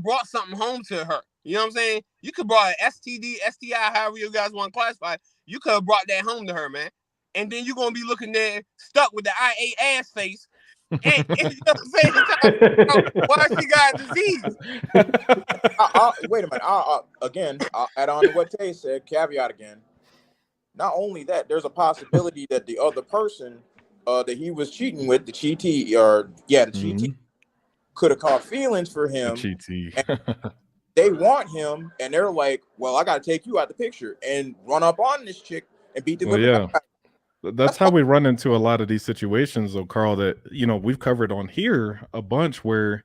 brought something home to her. You know what I'm saying? You could brought an STD, STI, however you guys want to classify. You could have brought that home to her, man. And then you're gonna be looking there stuck with the I ate ass face. And you know what I'm saying? Trying to figure out why she got a disease. Wait a minute. Again, I'll add on to what Tay said. Caveat again. Not only that, there's a possibility that the other person that he was cheating with, the cheatee, Mhm. could have caught feelings for The him. cheatee. They want him, and they're like, "Well, I got to take you out the picture and run up on this chick and beat the Well, living yeah. hell out of her." That's how we run into a lot of these situations, though, Carl, that, we've covered on here a bunch where,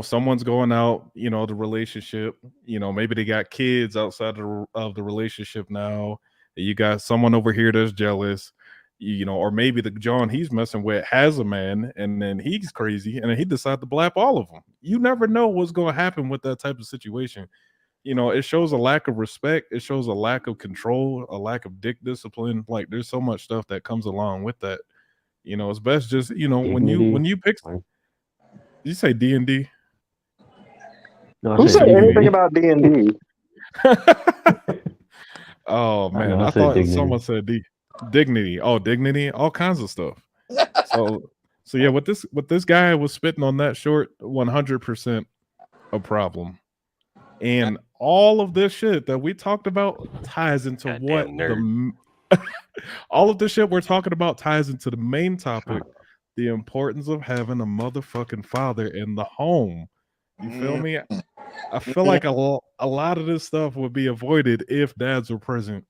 someone's going out, the relationship, maybe they got kids outside of the relationship now. You got someone over here that's jealous, or maybe the John he's messing with has a man and then he's crazy and then he decides to blap all of them. You never know what's going to happen with that type of situation. It shows a lack of respect. It shows a lack of control, a lack of dick discipline. Like, there's so much stuff that comes along with that. It's best just, when Dignity. you pick, you say D&D. No, I Who said said anything dignity. about D&D? Oh I man, know, I I said thought dignity. someone said dignity. Oh, dignity, all kinds of stuff. So yeah, what this guy was spitting on that short, 100% a problem. And all of this shit that we talked about ties into Goddamn what nerd. all of this shit we're talking about ties into the main topic, the importance of having a motherfucking father in the home. You feel me? I feel like a lot of this stuff would be avoided if dads were present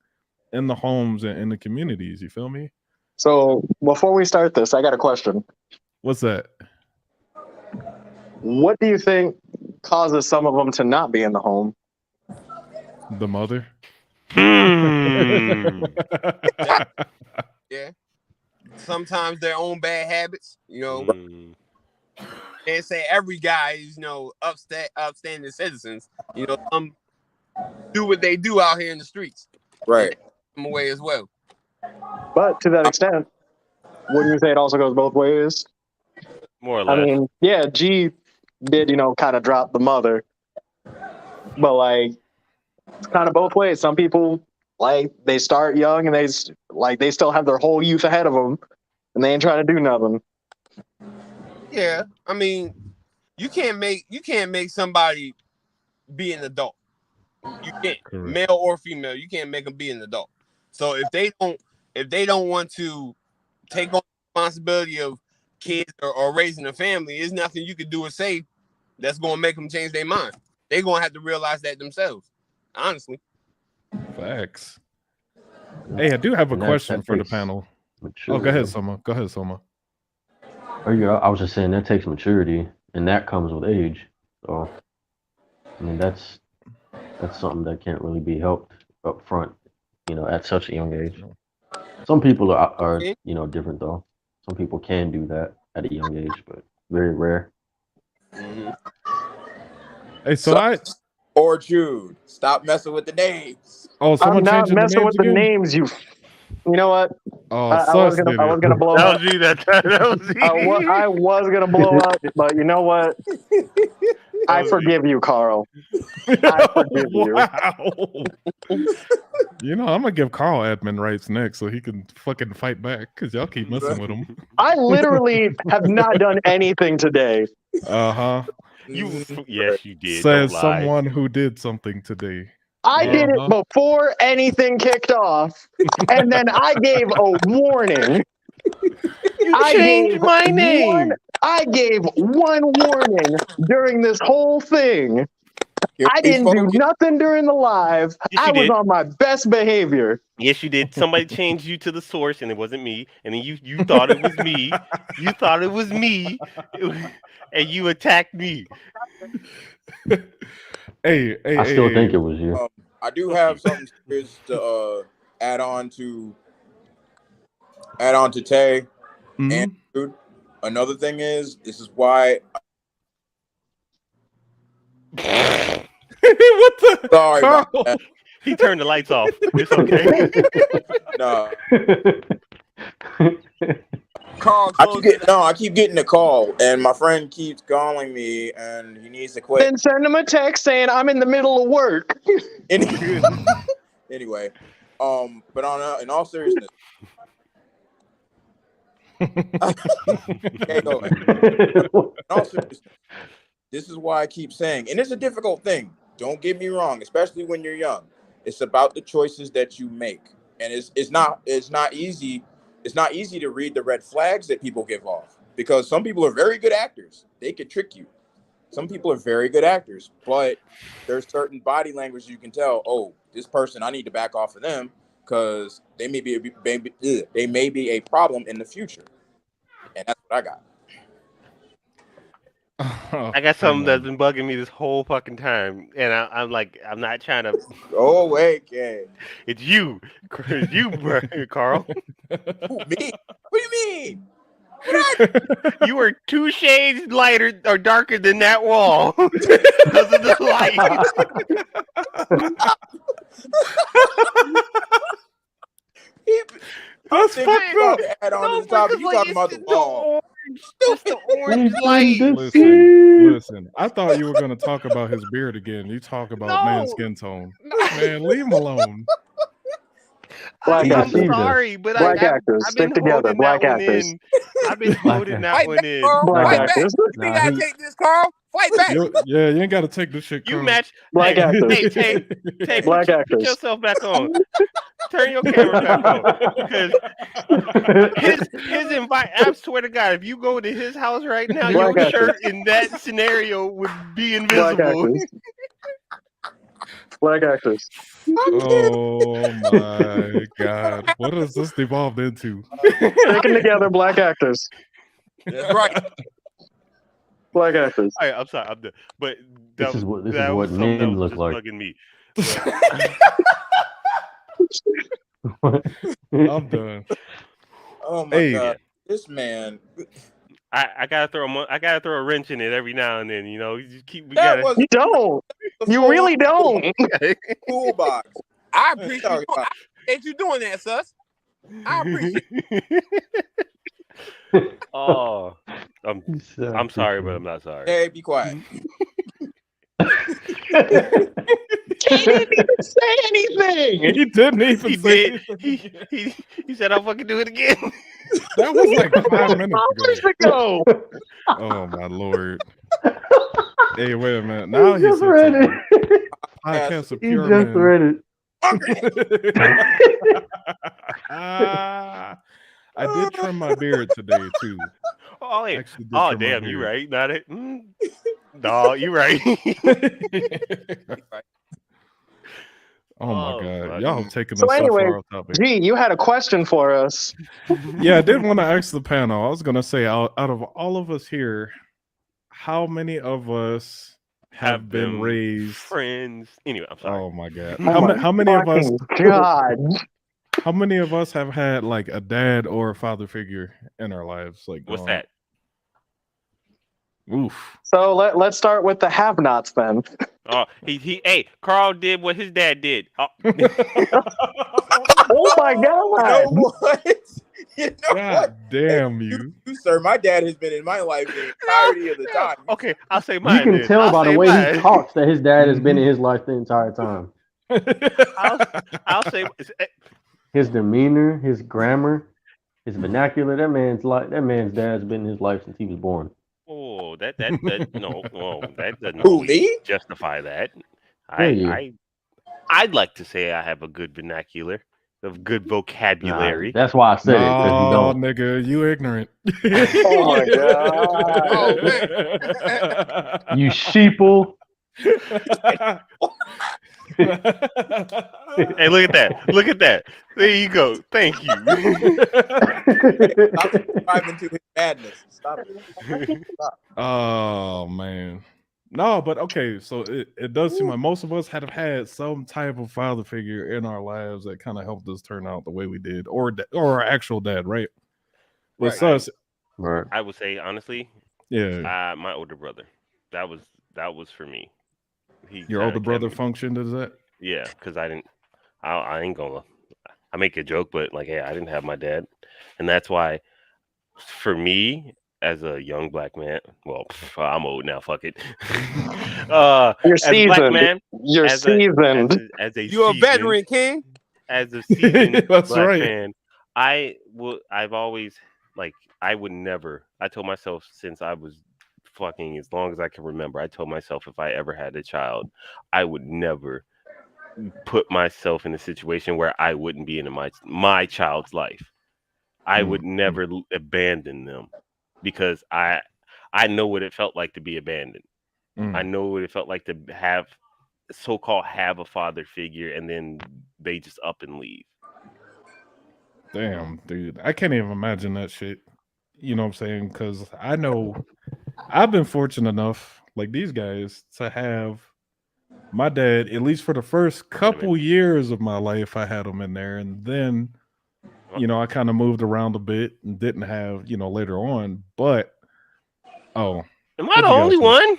in the homes and in the communities. You feel me? So before we start this, I got a question. What's that? What do you think causes some of them to not be in the home? The mother? Yeah. Sometimes their own bad habits, Can't say every guy is, upstanding citizens. Some do what they do out here in the streets. Right. Them away as well. But to that extent, wouldn't you say it also goes both ways? More or I less. mean, yeah, G did, kind of drop the mother. But, like, it's kind of both ways. Some people, like, they start young and they still have their whole youth ahead of them and they ain't trying to do nothing. Yeah, I mean, you can't make somebody be an adult. You can't, male or female. You can't make them be an adult. So if they don't want to take on the responsibility of kids or raising a family, there's nothing you can do or say that's going to make them change their mind. They're going to have to realize that themselves. Honestly. Facts. Hey, I do have a And question that for the takes panel. maturity. Oh, go ahead, Soma. Go ahead, Soma. Oh, yeah, I was just saying that takes maturity, and that comes with age. So, I mean, that's something that can't really be helped up front, at such a young age. Some people are different though. Some people can do that at a young age, but very rare. Mm-hmm. Hey, or Jude, stop messing with the names. Oh, someone I'm not changing the messing names with the again? names. You know what? Oh, I was sus did gonna it. blow That up. was you. That was you. I was gonna blow up, but you know what? I forgive you, Carl. I forgive you. Wow. I'm gonna give Carl admin rights next so he can fucking fight back because y'all keep messing with him. I literally have not done anything today. Uh-huh. Yes, you did. Says Don't lie. someone who did something today. I did it before anything kicked off, and then I gave a warning. You changed my name. I gave one warning during this whole thing. I didn't do nothing during the live. Yes, I was on my best behavior. Yes, you did. Somebody changed you to the source, and it wasn't me. And then you thought it was me. You thought it was me, and you attacked me. Hey, I still think it was you. I do have something serious to add on to Tay. And dude, another thing is, this is why. What the? Sorry Carl. about that. He turned the lights off. It's okay. No. Carl, I keep getting a call, and my friend keeps calling me, and he needs to quit. Then send him a text saying I'm in the middle of work. Anyway, but in all seriousness, okay, go ahead. In all seriousness, this is why I keep saying, and it's a difficult thing. Don't get me wrong, especially when you're young. It's about the choices that you make, and it's not easy. It's not easy to read the red flags that people give off, because some people are very good actors. They could trick you. Some people are very good actors, but there's certain body language you can tell. Oh, this person, I need to back off of them because they may be a problem in the future, and that's what I got. I got something that's been bugging me this whole fucking time, and I'm not trying to. Oh wait, okay. It's you, bro, Carl. Who, me? What do you mean? You were 2 shades lighter or darker than that wall because of the light. That's fucked up. Add on to the topic. You talking about the wall? Just the orange light. Listen. I thought you were going to talk about his beard again. You talk about man's skin tone. Man, leave him alone. I'm sorry, but I've been stick together. Black actors. I've been holding that one in. Black actors. You gotta take this, Carl. Fight back. You ain't got to take this shit. You match. Black actors. Hey, Black put actors. yourself back on. Turn your camera back on. Because his invite. I swear to God, if you go to his house right now, Black your actors. shirt in that scenario would be invisible. Black actors. Oh my God. What has this devolved into? Sticking together, black actors. That's right. Black actors. All right, I'm sorry. I'm done. But This is what was something men that was look just like. bugging me. I'm done. Oh my God, this man. I gotta throw a wrench in it every now and then. You know, you just keep. You don't. You really don't. Toolbox. I appreciate you doing that, sus. I appreciate it. Oh, I'm sorry, but I'm not sorry. Hey, be quiet. He didn't even say anything. He didn't even say anything. He said I'll fucking do it again. That was like 5 minutes ago. Oh my Lord. Hey, wait a minute. Now he just read it. Podcast of He pure just men. read it. I did trim my beard today too. Oh, yeah. Actually did Oh, trim my damn, you beard. right. Not it. No, you right. Oh my God. Y'all have taken So this anyway, so far off topic. Gee, you had a question for us. Yeah, I did want to ask the panel. I was going to say, out of all of us here, how many of us have been raised friends? Anyway, I'm sorry. Oh my God. Oh How many of us? God. How many of us have had like a dad or a father figure in our lives? Like, what's that? Oof. So let's start with the have-nots then. Oh, hey, Carl did what his dad did. Oh, Oh my God. You know what? You know God damn you. Sir, my dad has been in my life the entirety of the time. Okay, I'll say mine. You can tell by the way he talks that his dad has been in his life the entire time. I'll say his demeanor, his grammar, his vernacular. That man's dad's been in his life since he was born. Oh, that no, that doesn't Who, me? justify that. Yeah. I'd like to say I have a good vernacular, of good vocabulary. Nah, that's why I said it. You don't. Nigga, you ignorant. Oh my God. Oh, man. You sheeple. Hey, look at that. Look at that. There you go. Thank you. Stop driving to his madness. Stop it. Stop. Oh man. No, but okay, so it does seem like most of us have had some type of father figure in our lives that kind of helped us turn out the way we did, or our actual dad, right? With us, Right. I would say honestly, Yeah. my older brother. That was for me. He Your kind older of kept brother me. functioned as that? Yeah, because I didn't. I ain't gonna. I make a joke, but like, hey, I didn't have my dad, and that's why for me as a young black man, well, I'm old now. Fuck it. You're As a black seasoned. man, You're seasoned. as a You a seasoned veteran, King. as a seasoned That's black right. man, I've always like I would never. I told myself since I was fucking as long as I can remember. I told myself if I ever had a child, I would never put myself in a situation where I wouldn't be in my child's life. I would never abandon them because I know what it felt like to be abandoned. I know what it felt like to have so-called have a father figure and then they just up and leave. Damn, dude. I can't even imagine that shit. You know what I'm saying? Because I know I've been fortunate enough, like these guys, to have my dad, at least for the first couple years of my life, I had him in there. And then, I kind of moved around a bit and didn't have, later on. But, Am I what the you got, only sis? one?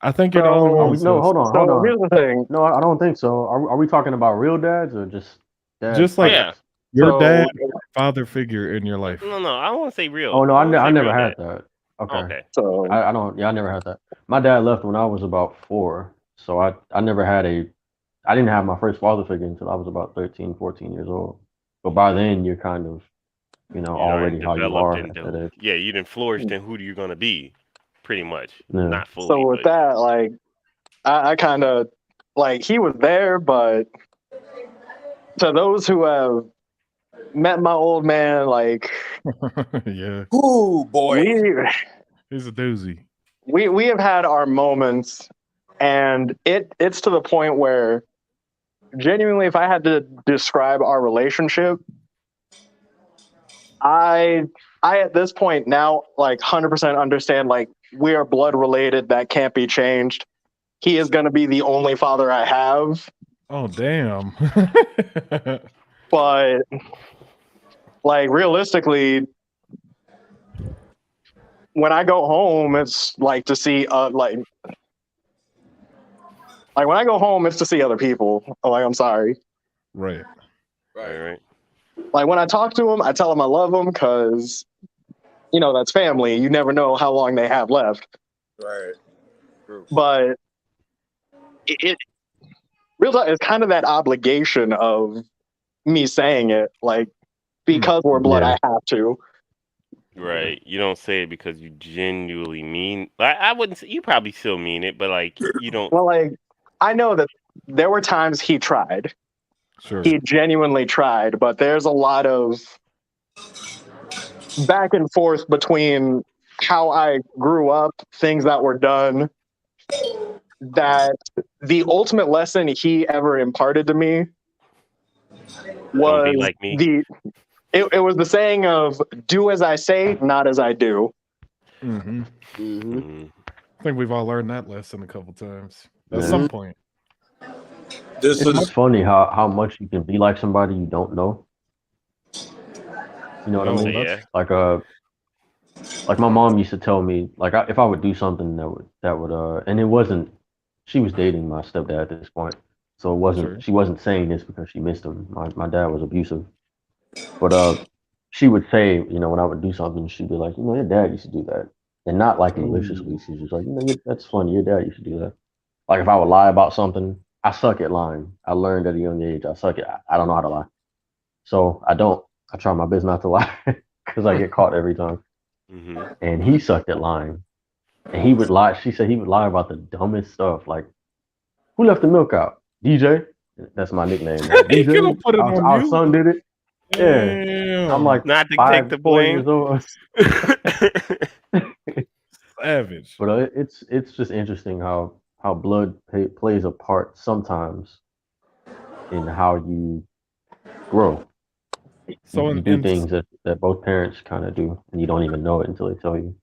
I think you're the only So, one. No, sis. hold on. here's the thing. No, I don't think so. Are we talking about real dads or just dads? Just like Yeah. your So- dad, father figure in your life. No, I don't want to say real. Oh no, I I wanna say never real had dad. that. Okay. Okay. So I don't. Yeah, I never had that. My dad left when I was about 4, so I never had I didn't have my first father figure until I was about 13, 14 years old. But by then you're kind of, You already how you developed are at into that age. yeah, you didn't flourished in who you're gonna be, pretty much. Yeah. Not fully. so with but that, like I kind of like he was there, but to those who have met my old man, like Yeah, Ooh, boy. he's a doozy. we have had our moments, and it's to the point where genuinely, if I had to describe our relationship, I at this point now like 100% understand like we are blood related. That can't be changed. He is going to be the only father I have, Oh damn. but like realistically, when I go home, it's like to see like when I go home, it's to see other people. Like I'm sorry. Right. right. Like when I talk to him, I tell him I love him because that's family. You never know how long they have left. Right. But it real talk is kind of that obligation of me saying it, like because we're blood, Yeah. I have to. Right. You don't say it because you genuinely mean. I wouldn't say you probably still mean it, but like you don't. Well, like I know that there were times he tried. Sure. He genuinely tried, but there's a lot of back and forth between how I grew up, things that were done, that the ultimate lesson he ever imparted to me Don't be was like me. it was the saying of do as I say, not as I do. Mm-hmm. Mhm. I think we've all learned that lesson a couple times at Yeah. some point. This It's is just funny how much you can be like somebody you don't know. You know what I Oh, mean? yeah. Like my mom used to tell me, like if I would do something that would and it wasn't. She was dating my stepdad at this point, so it wasn't. Sure. She wasn't saying this because she missed him. My dad was abusive, but she would say, when I would do something, she'd be like, your dad used to do that, and not like maliciously. She's just like, that's funny. Your dad used to do that. Like if I would lie about something, I suck at lying. I learned at a young age. I suck at. I don't know how to lie, so I don't. I try my best not to lie because I get caught every time. Mm-hmm. And he sucked at lying. And he would lie. She said he would lie about the dumbest stuff, like who left the milk out? DJ. That's my nickname. He could have DJ. put it on Our you. son did it. Yeah. Damn. I'm like Not to 5, take the 4 blame. years old. Savage. But it's just interesting how blood plays a part sometimes in how you grow. So You do things that both parents kind of do, and you don't even know it until they tell you.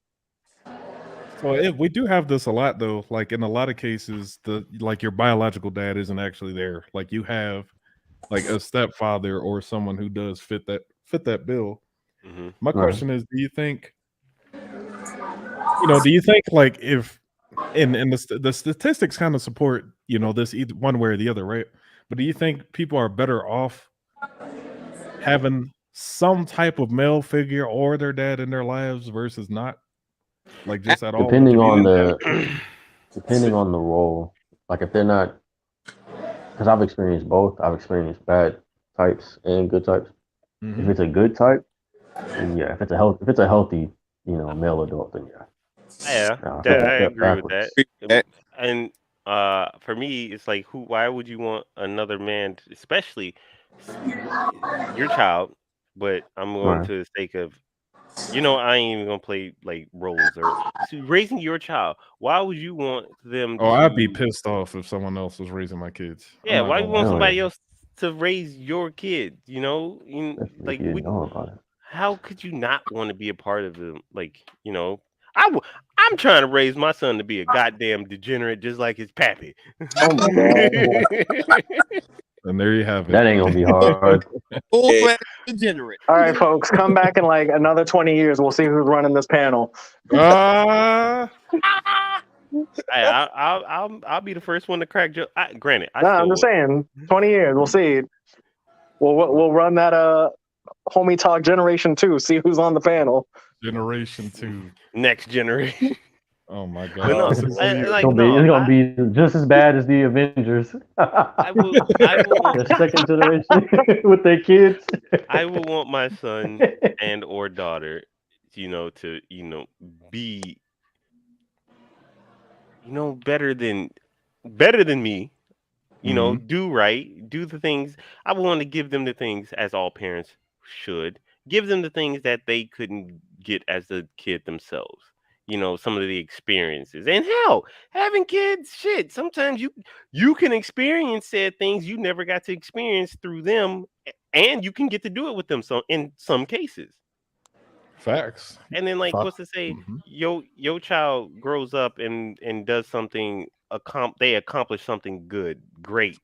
we do have this a lot though. Like in a lot of cases, like your biological dad isn't actually there. Like you have like a stepfather or someone who does fit that bill. Mm-hmm. My Right. question is, do you think Do you think like if and the statistics kind of support this either one way or the other, right? But do you think people are better off having some type of male figure or their dad in their lives versus not, like just at all? What Depending the on view? depending on the role, like if they're not, because I've experienced both. I've experienced bad types and good types. If it's a good type, then yeah. If it's a healthy, male adult, then yeah. Yeah, Nah, if that, it's a I step agree with that. backwards, And for me, it's like, why would you want another man, especially your child? But I'm going right? to the sake of, I ain't even gonna play like roles or raising your child. Why would you want them Oh, I'd be to? pissed off if someone else was raising my kids. I'm Yeah, not why you gonna lie. want Hell somebody yeah, else to raise your kid? especially if Like you didn't know about it. how could you not want to be a part of them? Like, I'm trying to raise my son to be a goddamn degenerate just like his pappy. Oh my god. And there you have it. That ain't gonna be hard. Full-fledged degenerate. All right, folks, come back in like another 20 years. We'll see who's running this panel. Ah, I'll be the first one to crack joke. Granted, I No, still I'm just would. saying, 20 years. We'll see. We'll run that homie talk generation 2. See who's on the panel. Generation 2. Next generation. Oh my But no, god. It's gonna be just as bad as the Avengers. I will The second generation with their kids. I will want my son and or daughter, to be better than me. Do right, do the things. I would want to give them the things as all parents should. Give them the things that they couldn't get as a kid themselves. Some of the experiences. And hell, having kids, shit, sometimes you can experience said things you never got to experience through them, and you can get to do it with them in some cases. Facts. And then, like, what's to say, your child grows up and does something, they accomplish something good, great,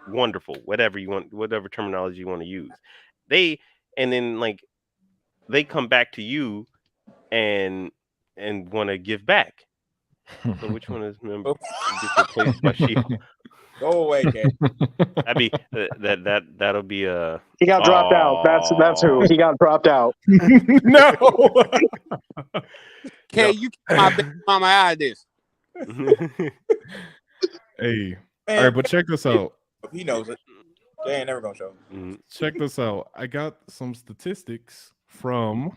wonderful, whatever you want, whatever terminology you want to use. And then like they come back to you and want to give back. So which one is gets replaced by she? Go away, Kay. That'll be a. He got dropped out. That's who. He got dropped out. No. Kay, you keep my baby mama out of this. Hey. Man, All right, but check this out. he knows it. They ain't never gonna show. Check this out. I got some statistics from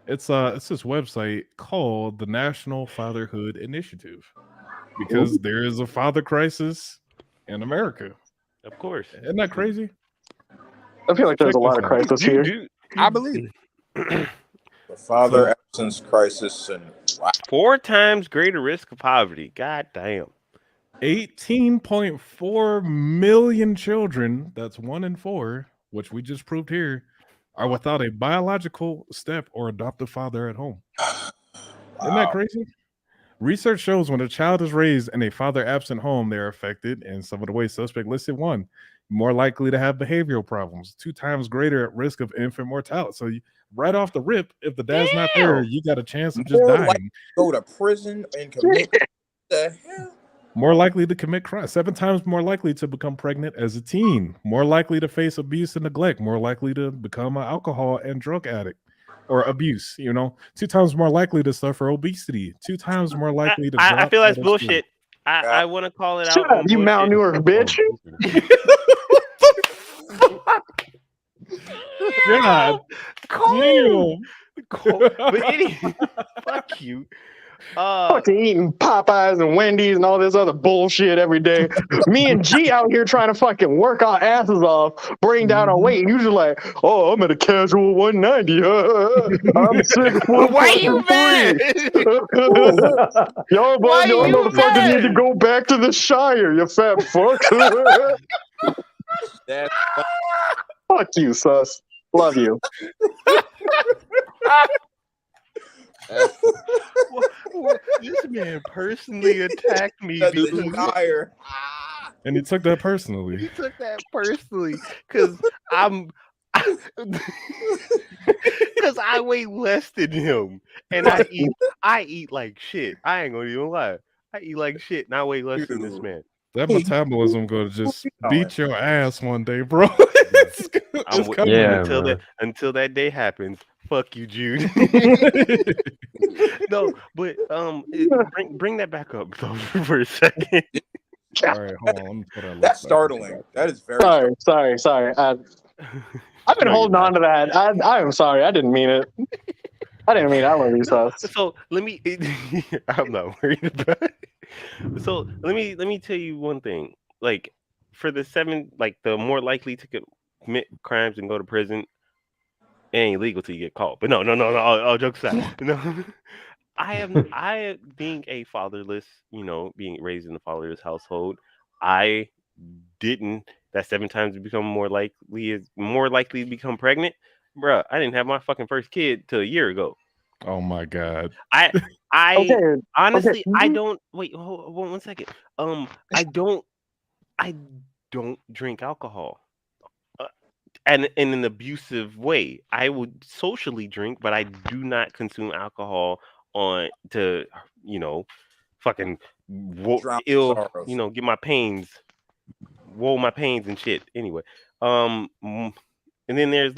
it's this website called the National Fatherhood Initiative, because there is a father crisis in America. Of course. Isn't that crazy? I feel like there's a lot of crisis here. I believe it. The father absence crisis and 4 times greater risk of poverty. God damn. 18.4 million children, that's 1 in 4, which we just proved here, are without a biological step or adoptive father at home. Isn't that crazy? Research shows when a child is raised in a father-absent home, they are affected, in some of the ways suspect listed. 1, more likely to have behavioral problems. 2 times greater at risk of infant mortality. So right off the rip, if the dad's not there, you got a chance of just dying. Go to prison and commit the hell. More likely to commit crime. 7 times more likely to become pregnant as a teen. More likely to face abuse and neglect. More likely to become an alcohol and drug addict or abuse. 2 times more likely to suffer obesity. 2 times more likely to. I feel that's bullshit. I want to call it Shut out. up, you malnourished bitch. God, Cold. But fuck you. Fucking eating Popeyes and Wendy's and all this other bullshit every day. Me and G out here trying to fucking work our asses off, bring down our weight. You just like, oh, I'm at a casual 190. I'm 6 foot. Why you mad? Y'all motherfuckers need to go back to the Shire, you fat fuck. Fuck you, sus. Love you. This man personally attacked me. And he took that personally. He took that personally because Because I weigh less than him, and I eat like shit. I ain't gonna even lie. I eat like shit, and I weigh less than this man. That metabolism gonna just beat your ass one day, bro. I'm it's waiting coming. until that day happens. Fuck you, Jude. No, but bring that back up though for a second. All right, hold on. Let me put that list That's back. startling. That is very Sorry. I've been No, holding on to that. I'm sorry. I didn't mean it. I love you, sus. So let me. I'm not worried about it. So let me tell you one thing. Like for the the more likely to commit crimes and go to prison, it ain't legal till you get caught. But no. All jokes aside, no. I being a fatherless, being raised in a fatherless household, I didn't. That 7 times to become more likely to become pregnant, bruh. I didn't have my fucking first kid till a year ago. Oh my god. I Okay. honestly I don't wait. Hold 1 second. I don't drink alcohol. And in an abusive way. I would socially drink, but I do not consume alcohol fucking Drown ill, sorrows. get my pains, my pains and shit. Anyway, and then there's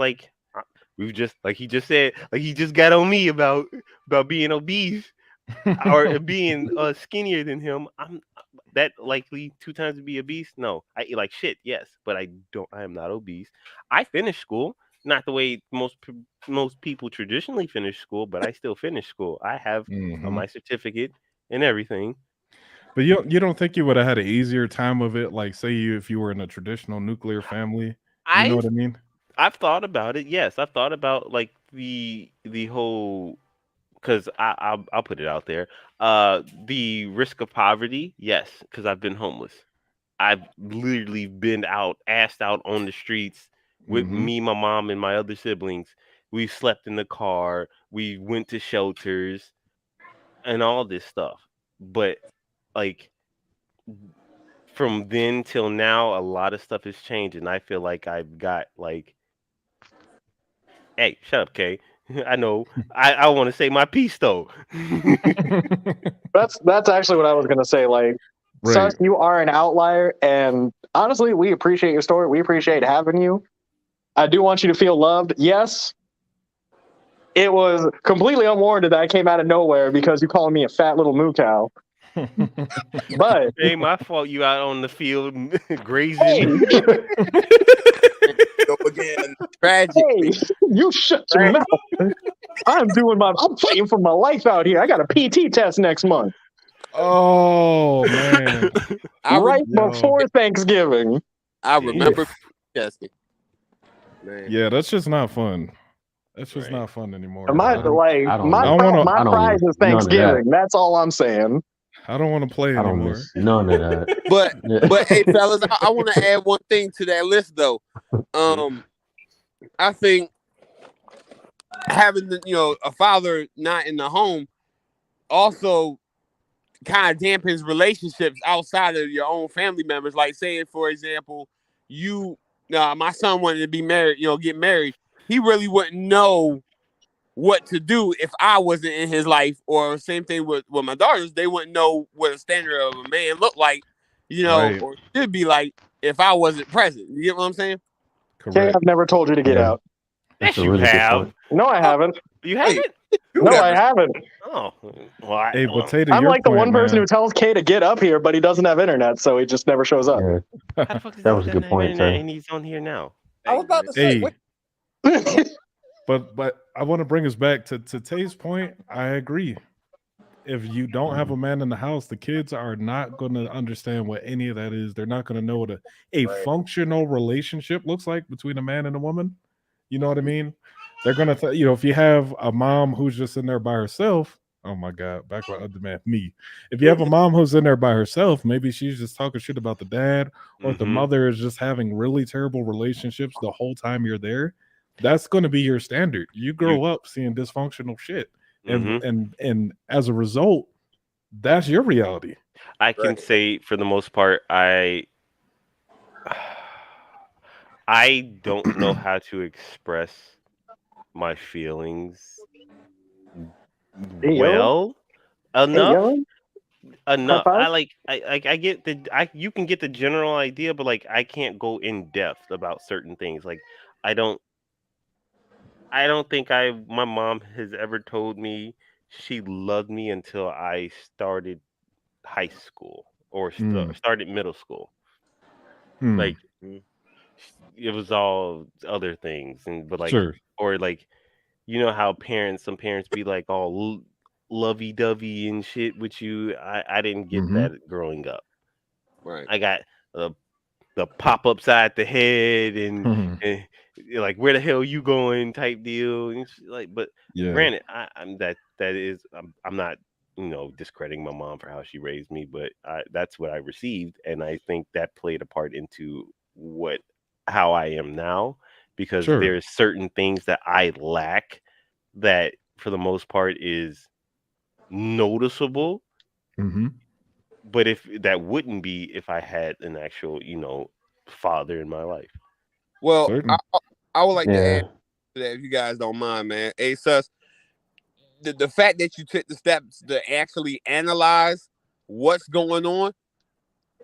we've just he just said, he just got on me about being obese or being skinnier than him. I'm that likely 2 times to be obese? No, I eat like shit. Yes, but I am not obese. I finished school, not the way most people traditionally finish school, but I still finished school. I have my certificate and everything. But you don't think you would have had an easier time of it? Like, say if you were in a traditional nuclear family, you know what I mean? I've thought about it. Yes, I've thought about the whole. Because I'll put it out there. The risk of poverty, yes, because I've been homeless. I've literally been assed out on the streets with me, my mom, and my other siblings. We slept in the car. We went to shelters and all this stuff. But from then till now, a lot of stuff has changed, and I feel like I've got hey, shut up, Kay. I know. I want to say my piece though. That's actually what I was gonna say. Sus, you are an outlier, and honestly, we appreciate your story. We appreciate having you. I do want you to feel loved. Yes, it was completely unwarranted that I came out of nowhere because you calling me a fat little moo cow. But it ain't my fault you out on the field grazing. So again, tragic. Hey, you shut your mouth. I'm fighting for my life out here. I got a PT test next month. Oh man. Before Thanksgiving. I remember testing. Yeah, that's just not fun. That's just not fun anymore. My prize is Thanksgiving. That's all I'm saying. I don't want to play anymore. I don't miss none of that. But hey, fellas, I want to add one thing to that list though. I think having a father not in the home also kind of dampens relationships outside of your own family members. Like, say, for example, my son wanted to be married, get married. He really wouldn't know what to do if I wasn't in his life, or same thing with my daughters. They wouldn't know what a standard of a man looked like, or should be like if I wasn't present. You get what I'm saying? Correct. I've never told you to get out. Yes, you have. No, I haven't. You haven't? No, I haven't. Oh, well, hey, Potato, I'm like the one person who tells Kay to get up here, but he doesn't have internet, so he just never shows up. Yeah. How the fuck does that was a good point, and he's on here now. I was about to say. But I want to bring us back to Tay's point. I agree. If you don't have a man in the house, the kids are not going to understand what any of that is. They're not going to know what a functional relationship looks like between a man and a woman. You know what I mean? They're going to, if you have a mom who's just in there by herself, oh my God, back with other man, me. If you have a mom who's in there by herself, maybe she's just talking shit about the dad, or the mother is just having really terrible relationships the whole time you're there. That's going to be your standard. You grow up seeing dysfunctional shit. And as a result, that's your reality. I can say for the most part, I I don't know how to express my feelings Hey yo, well hey enough. yo, high five. I get you can get the general idea, but like I can't go in depth about certain things. Like I don't I don't think my mom has ever told me she loved me until I started high school or Mm. started middle school. Hmm. Like it was all other things, and but like Sure. or like you know how some parents be like all lovey dovey and shit with you. I didn't get Mm-hmm. that growing up. Right. I got the pop upside the head and you're like where the hell you going type deal and like but Yeah. granted I'm that is I'm not discrediting my mom for how she raised me, but that's what I received, and I think that played a part into what how I am now, because Sure. there's certain things that I lack that for the most part is noticeable, Mm-hmm. but if that wouldn't be if I had an actual father in my life. Well, Certain. I would like to Yeah. add to that if you guys don't mind, man. Hey, sus, the fact that you took the steps to actually analyze what's going on,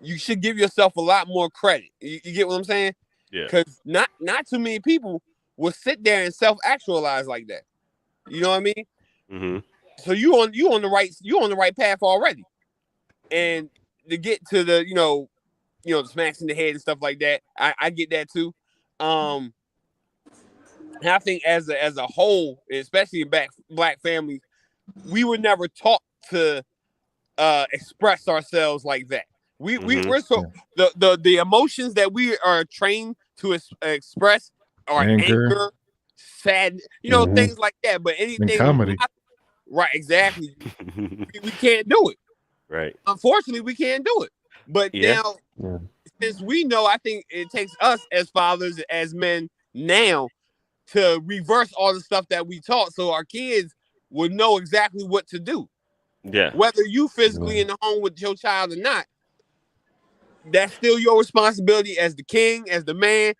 you should give yourself a lot more credit. You get what I'm saying? Yeah. Because not too many people will sit there and self-actualize like that. You know what I mean? Hmm. So you on the right path already. And to get to the the smacks in the head and stuff like that, I get that too. And I think as a whole, especially in black families, we were never taught to express ourselves like that. Hmm. We're so the emotions that we are trained to express are Anger anger, sad, Mm-hmm. things like that. But and anything comedy. right, exactly, we can't do it. Right. Unfortunately, we can't do it. But Yeah. now, Yeah. since we know, I think it takes us as fathers, as men now, to reverse all the stuff that we taught, so our kids would know exactly what to do. Yeah. Whether you physically in the home with your child or not, that's still your responsibility as the king, as the man.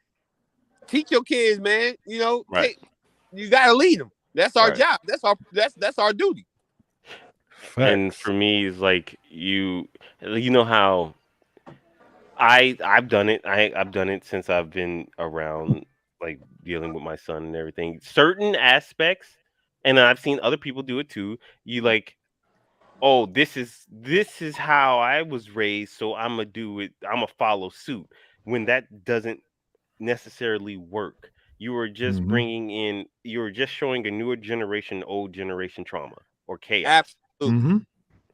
Teach your kids, man. Right. You gotta lead them. That's our Right. job. That's our duty. And for Facts. me, it's like you know how I've done it. I've done it since I've been around, like dealing with my son and everything. Certain aspects, and I've seen other people do it too. You like, oh, this is how I was raised, so I'm gonna do it. I'm gonna follow suit. When that doesn't necessarily work, Mm-hmm. you were just showing a newer generation, old generation trauma or chaos. Absolutely. Mm-hmm.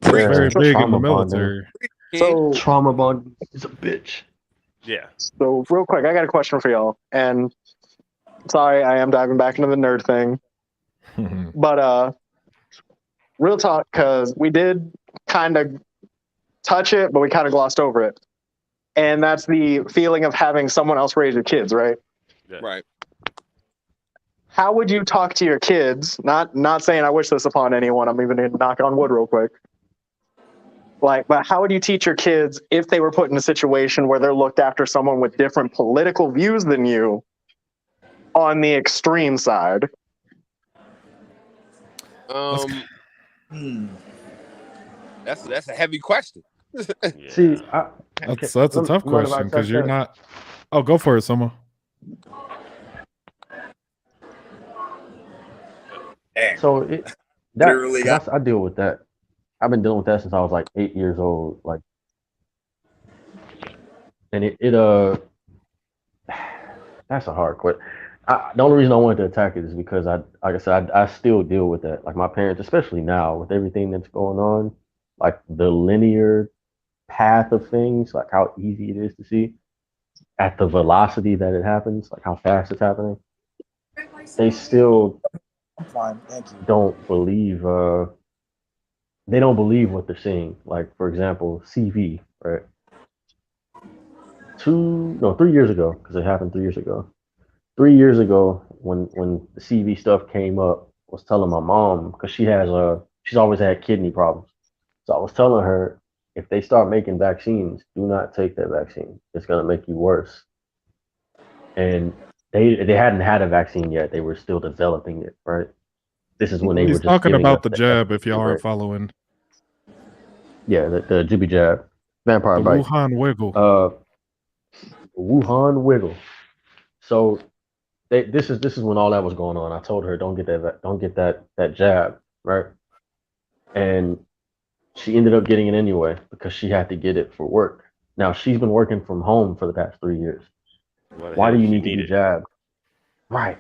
That's Preach, very Yeah. big in the Trauma bonding. military. king. So, Trauma bonding is a bitch. Yeah. so real quick, I got a question for y'all. And sorry, I am diving back into the nerd thing, but real talk, because we did kind of touch it, but we kind of glossed over it. And that's the feeling of having someone else raise your kids, right? Yeah. Right. How would you talk to your kids? Not saying I wish this upon anyone. I'm even going to knock on wood real quick. But how would you teach your kids if they were put in a situation where they're looked after someone with different political views than you on the extreme side? That's a heavy question. See, Yeah. okay, That's a let me- tough you mind if I question because touch you're that? not. Oh, go for it, Summer. So Literally got I deal with that. I've been dealing with that since I was like 8 years old. Like, and that's a hard question. The only reason I wanted to attack it is because like I said, I still deal with that. Like my parents, especially now with everything that's going on, like the linear path of things, like how easy it is to see at the velocity that it happens, like how fast it's happening. They still I'm fine, thank you. don't believe. They don't believe what they're seeing. Like for example, CV, right? 3 years ago, because it happened 3 years ago. 3 years ago, when the CV stuff came up, I was telling my mom because she's always had kidney problems. So I was telling her if they start making vaccines, do not take that vaccine. It's gonna make you worse. and they hadn't had a vaccine yet. They were still developing it, right? This is when they He's were just talking giving us about the the jab. If efficacy y'all aren't rate. following, Yeah, the Juby jab, vampire the bite, Wuhan wiggle. Wuhan wiggle. So this is when all that was going on. I told her don't get that jab, right? And she ended up getting it anyway because she had to get it for work. Now she's been working from home for the past 3 years. What the Why hell do you she need to get needed? jabbed? Right.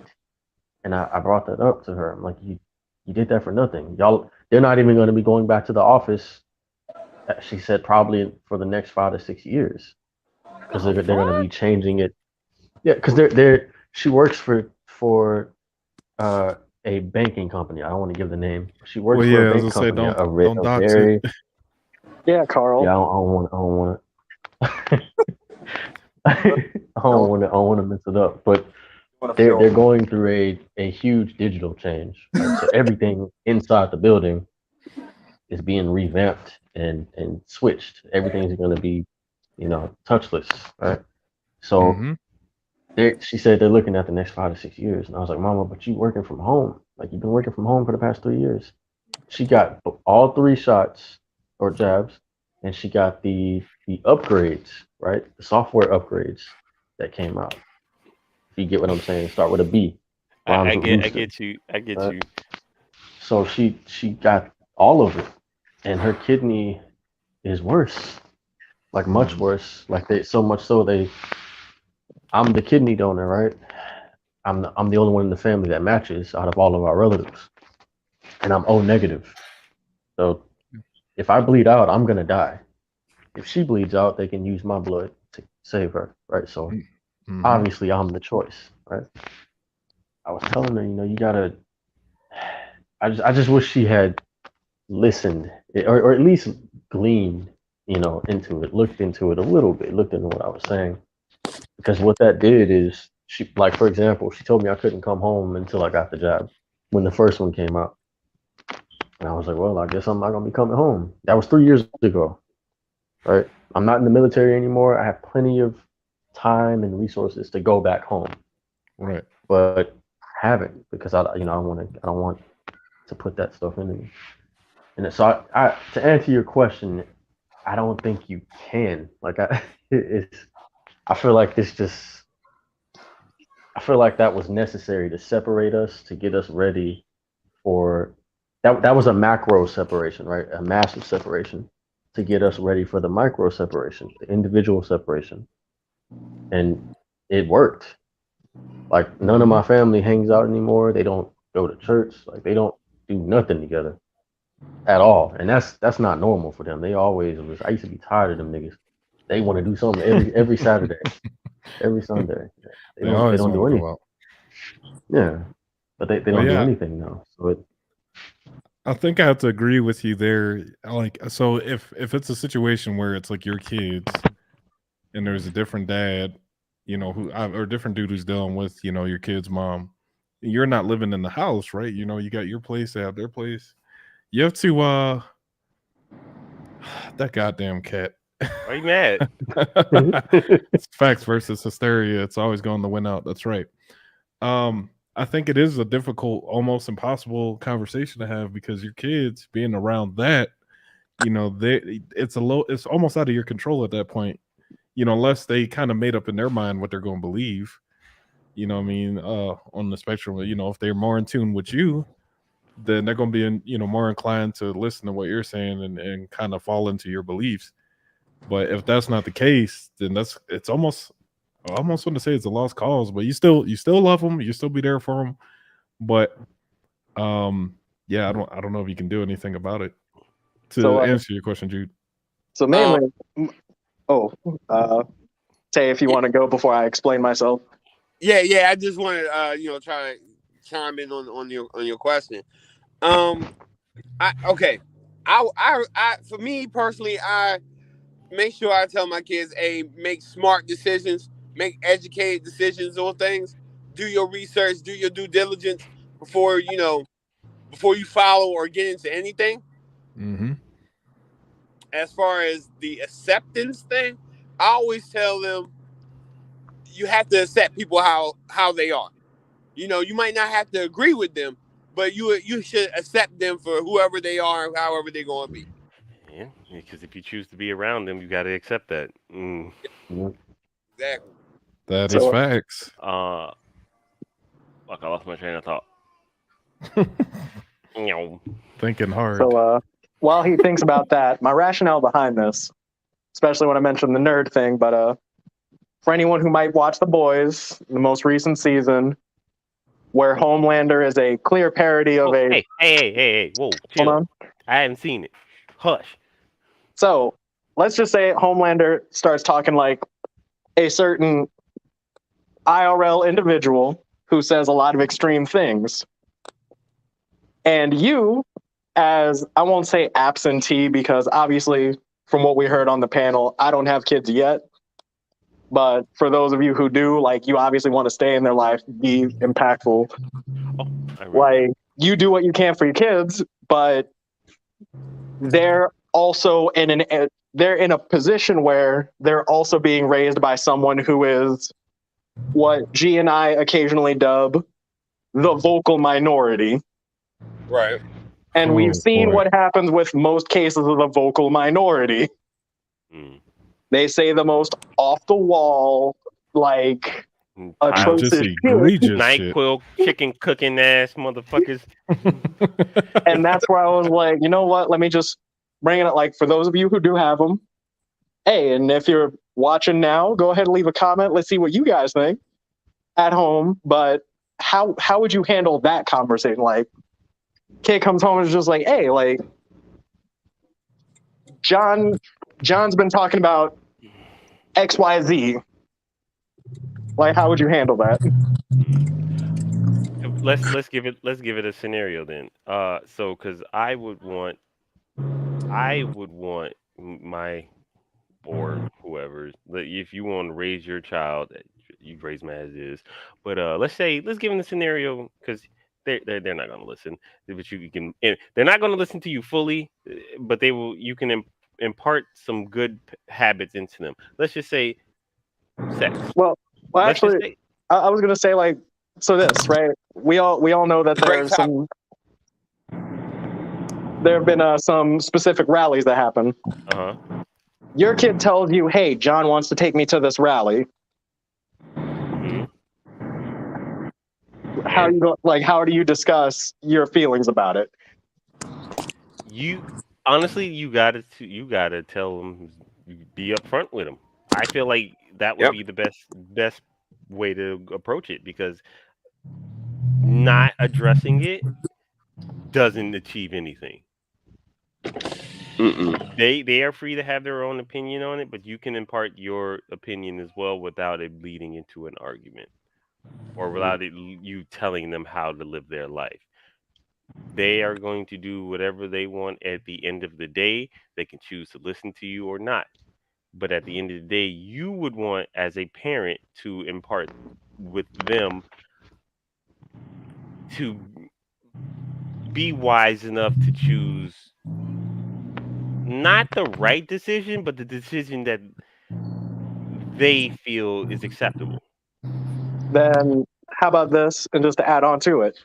And I brought that up to her. I'm like, you did that for nothing. Y'all, they're not even going to be going back to the office. She said probably for the next 5 to 6 years because they're going to be changing it. Yeah, because she works for a banking company. I don't want to give the name. She works Well, for a yeah, I was bank gonna say company. don't A dox it. very Yeah, Carl. yeah. I don't want to. I don't want to mess it up. But they're going through a huge digital change. Right? So everything inside the building is being revamped and switched. Everything's going to be, touchless, right? So Mm-hmm. she said they're looking at the next 5 to 6 years, and I was like, Mama, but you working from home? Like you've been working from home for the past 3 years. She got all 3 shots or jabs, and she got the upgrades, right? The software upgrades that came out. If you get what I'm saying, start with a B, rhymes I with get I rooster. get you. I get Right? you. So she got all of it, and her kidney is worse, like much worse. Like they so much so they. I'm the kidney donor, right? I'm the only one in the family that matches out of all of our relatives, and I'm O negative. So if I bleed out, I'm gonna die. If she bleeds out, they can use my blood to save her, right? So Mm-hmm. obviously, I'm the choice, right? I was telling her, you gotta. I just wish she had listened or at least gleaned, into it, looked into it a little bit, looked into what I was saying. Because what that did is she, like, for example, she told me I couldn't come home until I got the job when the first one came out. And I was like, well, I guess I'm not gonna be coming home. That was 3 years ago, right? I'm not in the military anymore. I have plenty of time and resources to go back home, Right. but I haven't because I don't want to put that stuff into me. And so to answer your question, I don't think you can. Like I feel like I feel like that was necessary to separate us to get us ready for that. That was a macro separation, right? A massive separation to get us ready for the micro separation, the individual separation, and it worked. Like none of my family hangs out anymore. They don't go to church. Like they don't do nothing together at all, and that's not normal for them. They always was. I used to be tired of them niggas. They want to do something every Saturday, every Sunday. They They don't always want do to anything. go out. Yeah, but they Well, don't do yeah, anything now. So I think I have to agree with you there. Like, so if it's a situation where it's like your kids and there's a different dad, or different dude who's dealing with, your kid's mom, you're not living in the house, right? You got your place, they have their place. You have to that goddamn cat. Why you mad? It's facts versus hysteria. It's always going to win out. That's right. I think it is a difficult, almost impossible conversation to have because your kids being around that, it's almost out of your control at that point. Unless they kind of made up in their mind what they're going to believe. What I mean, on the spectrum, if they're more in tune with you, then they're going to be more inclined to listen to what you're saying and kind of fall into your beliefs. But if that's not the case, then it's almost I almost want to say it's a lost cause. But you still love them, you still be there for them. But yeah, I don't know if you can do anything about it. To So, answer your question, Jude. so mainly, Tay, if you want to go before I explain myself. Yeah. I just want to try to chime in on your question. For me personally, I make sure I tell my kids, hey, make smart decisions, make educated decisions on things. Do your research, do your due diligence before you follow or get into anything. Mm-hmm. As far as the acceptance thing, I always tell them you have to accept people how they are. You know, you might not have to agree with them, but you should accept them for whoever they are and however they're going to be. Yeah, because if you choose to be around them, you got to accept that. Exactly. That is So- facts. Fuck, I lost my train of thought. No. Thinking hard. So while he thinks about that, my rationale behind this, especially when I mentioned the nerd thing, but for anyone who might watch The Boys, the most recent season, where Homelander is a clear parody of a... Hey, whoa, chill. Hold on. I haven't seen it. Hush. So let's just say Homelander starts talking like a certain IRL individual who says a lot of extreme things. And you, as, I won't say absentee, because obviously from what we heard on the panel, I don't have kids yet. But for those of you who do, like, you obviously want to stay in their life, be impactful. Oh, I remember. Like, you do what you can for your kids, but they're also they're in a position where they're also being raised by someone who is what G and I occasionally dub the vocal minority. Right. And we've seen boy. what happens with most cases of the vocal minority. They say the most off the wall, like, atrocious Just shit. egregious shit. NyQuil chicken cooking ass motherfuckers. And that's where I was like, you know what? Let me just bring it up. Like, for those of you who do have them, hey, and if you're watching now, go ahead and leave a comment. Let's see what you guys think at home. But how would you handle that conversation? Like, kid comes home and is just like, hey, like, John's been talking about XYZ. Like, how would you handle that? Let's give it a scenario then. So because I would want my, or whoever, if you want to raise your child, you raise them as is. But let's give them the scenario, because they're not gonna listen. But they're not gonna listen to you fully, but they will. You can impart some good habits into them. Let's just say sex. Well, Let's just actually, I was gonna say, like, so this, right? We all know that there have been some specific rallies that happen. Your kid tells you, "Hey, John wants to take me to this rally." How do you discuss your feelings about it? You honestly, you gotta tell them, be upfront with them. I feel like that would be the best way to approach it, because not addressing it doesn't achieve anything. They are free to have their own opinion on it, but you can impart your opinion as well without it leading into an argument, or without you telling them how to live their life. They are going to do whatever they want. At the end of the day, they can choose to listen to you or not. But at the end of the day, you would want, as a parent, to impart with them to be wise enough to choose not the right decision, but the decision that they feel is acceptable. Then how about this? And just to add on to it,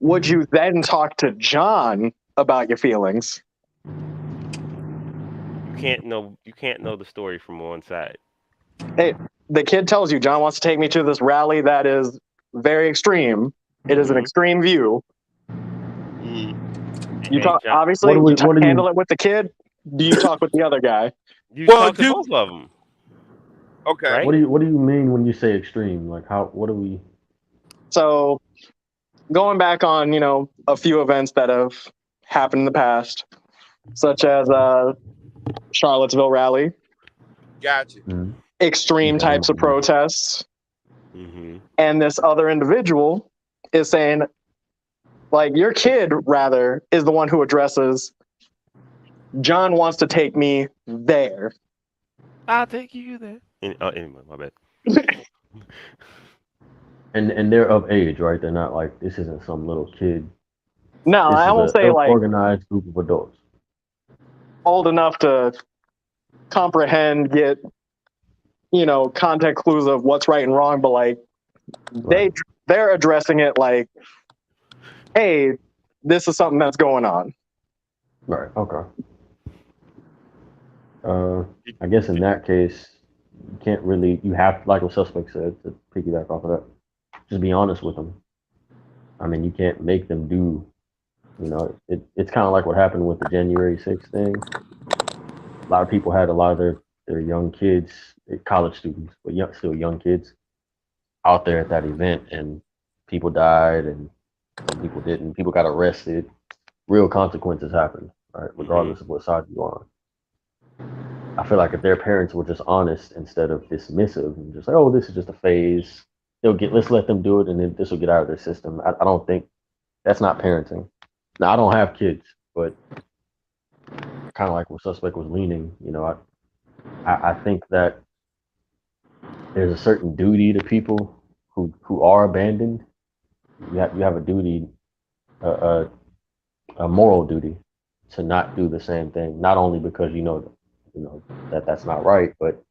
would you then talk to John about your feelings? You can't know the story from one side. Hey, the kid tells you John wants to take me to this rally that is very extreme. It is an extreme view. You talk, John, obviously, handle it with the kid. Do you talk with the other guy? You talk to both of them. Okay. Right? What do you mean when you say extreme? Like, what do we? So, going back on, a few events that have happened in the past, such as Charlottesville rally. Gotcha. Extreme types of protests. And this other individual is saying, like, your kid, rather, is the one who addresses, John wants to take me there. I'll take you there. Anyway, my bad. And they're of age, right? They're not like, this isn't some little kid. No, I won't say like organized group of adults. Old enough to comprehend, get context clues of what's right and wrong, but like Right. they're addressing it like, hey, this is something that's going on. Right. Okay. I guess in that case, you can't really. You have, like what Suspect said, to piggyback off of that. Just be honest with them. I mean, you can't make them do. It's kind of like what happened with the January 6th thing. A lot of people had a lot of their young kids, college students, but still young kids, out there at that event, and people died, and some people didn't. People got arrested. Real consequences happened, right? Regardless of what side you're on. I feel like if their parents were just honest instead of dismissive and just like, oh, this is just a phase, let's let them do it, and then this will get out of their system. I don't think that's not parenting. Now, I don't have kids, but kind of like what Suspect was leaning, I think that there's a certain duty to people who are abandoned. You have a duty, a moral duty, to not do the same thing. Not only because that's not right, but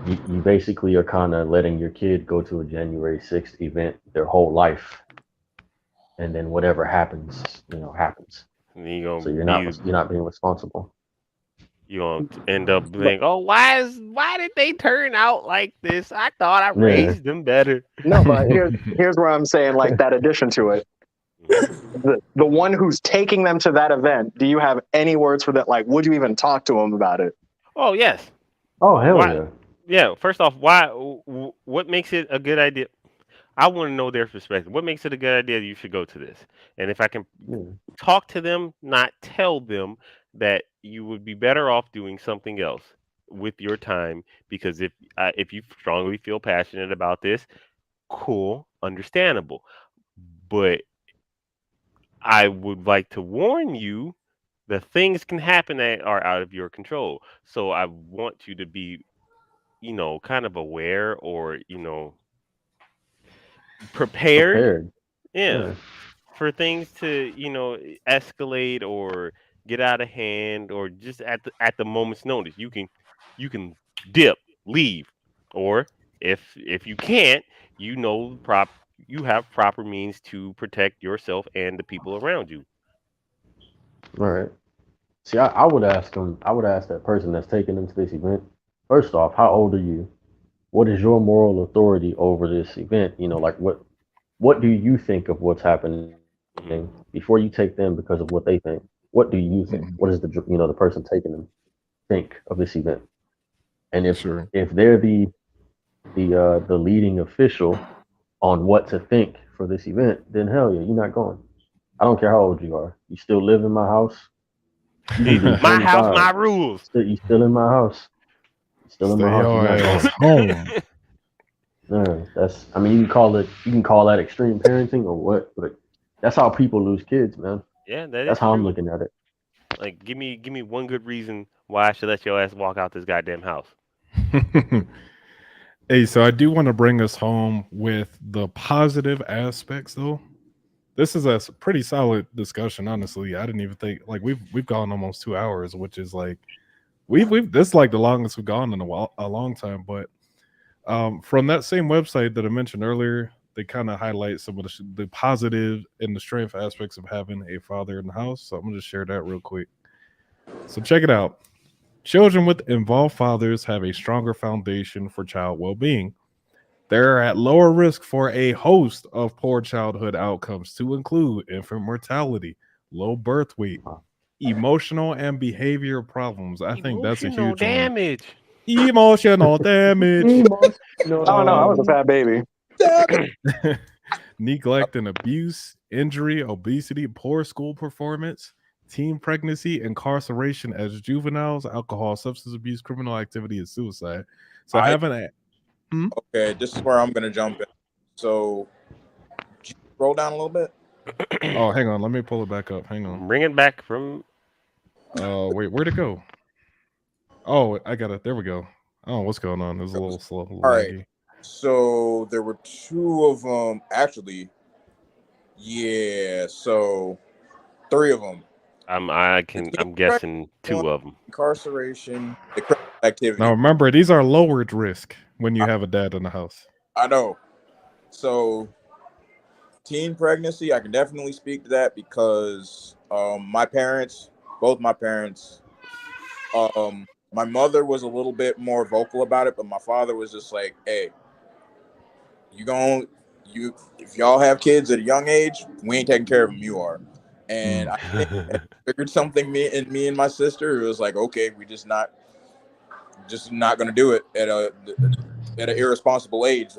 you basically are kind of letting your kid go to a January 6th event their whole life, and then whatever happens, happens. So you're not being responsible. You're gonna end up being, oh, why did they turn out like this? I thought I raised them better. No, but here's where I'm saying, like, that addition to it. The one who's taking them to that event, do you have any words for that? Like, would you even talk to them about it? Oh, yes. Oh, hell yeah. Yeah, first off, what makes it a good idea? I want to know their perspective. What makes it a good idea you should go to this? And if I can talk to them, not tell them, that you would be better off doing something else with your time, because if you strongly feel passionate about this, cool, understandable. But I would like to warn you that things can happen that are out of your control. So I want you to be, kind of aware, or, prepared. Yeah. For things to, escalate or get out of hand, or just at the moment's notice. You can dip, leave, or if you can't, you have proper means to protect yourself and the people around you. All right. See, I would ask them. I would ask that person that's taking them to this event. First off, how old are you? What is your moral authority over this event? Like what do you think of what's happening before you take them because of what they think? What do you think? What does the person taking them think of this event? And if they're the leading official on what to think for this event, then hell yeah, you're not going. I don't care how old you are. You still live in my house. My house, my rules. You still in my house. Still in my house. You're not home. No, you can call that extreme parenting or what, but that's how people lose kids, man. Yeah, that's how I'm looking at it. Like, give me one good reason why I should let your ass walk out this goddamn house. Hey, so I do want to bring us home with the positive aspects, though. This is a pretty solid discussion, honestly. I didn't even think, like, we've gone almost 2 hours, which is like we've this is like the longest we've gone in a long time. But from that same website that I mentioned earlier, they kind of highlight some of the positive and the strength aspects of having a father in the house. So I'm gonna just share that real quick. So check it out. Children with involved fathers have a stronger foundation for child well-being. They're at lower risk for a host of poor childhood outcomes, to include infant mortality, low birth weight, emotional and behavioral problems. I think that's a huge damage. Emotional damage. Oh no, I was a fat baby. Neglect and abuse, injury, obesity, poor school performance, teen pregnancy, incarceration as juveniles, alcohol, substance abuse, criminal activity, and suicide. So Okay, this is where I'm gonna jump in. So scroll down a little bit. Oh, hang on, let me pull it back up. Hang on. Bring it back from wait, where'd it go? Oh, I got it. There we go. Oh, what's going on? It was a little slow. All right. So there were 2 of them, actually. Yeah, so 3 of them. I'm guessing 2 of them. Incarceration, the criminal activity. Now remember, these are lowered risk when you have a dad in the house. I know. So, teen pregnancy, I can definitely speak to that because both my parents, my mother was a little bit more vocal about it, but my father was just like, "Hey, if y'all have kids at a young age, we ain't taking care of them. You are." And I think it triggered something me and my sister. It was like, okay, we just not gonna do it at an irresponsible age.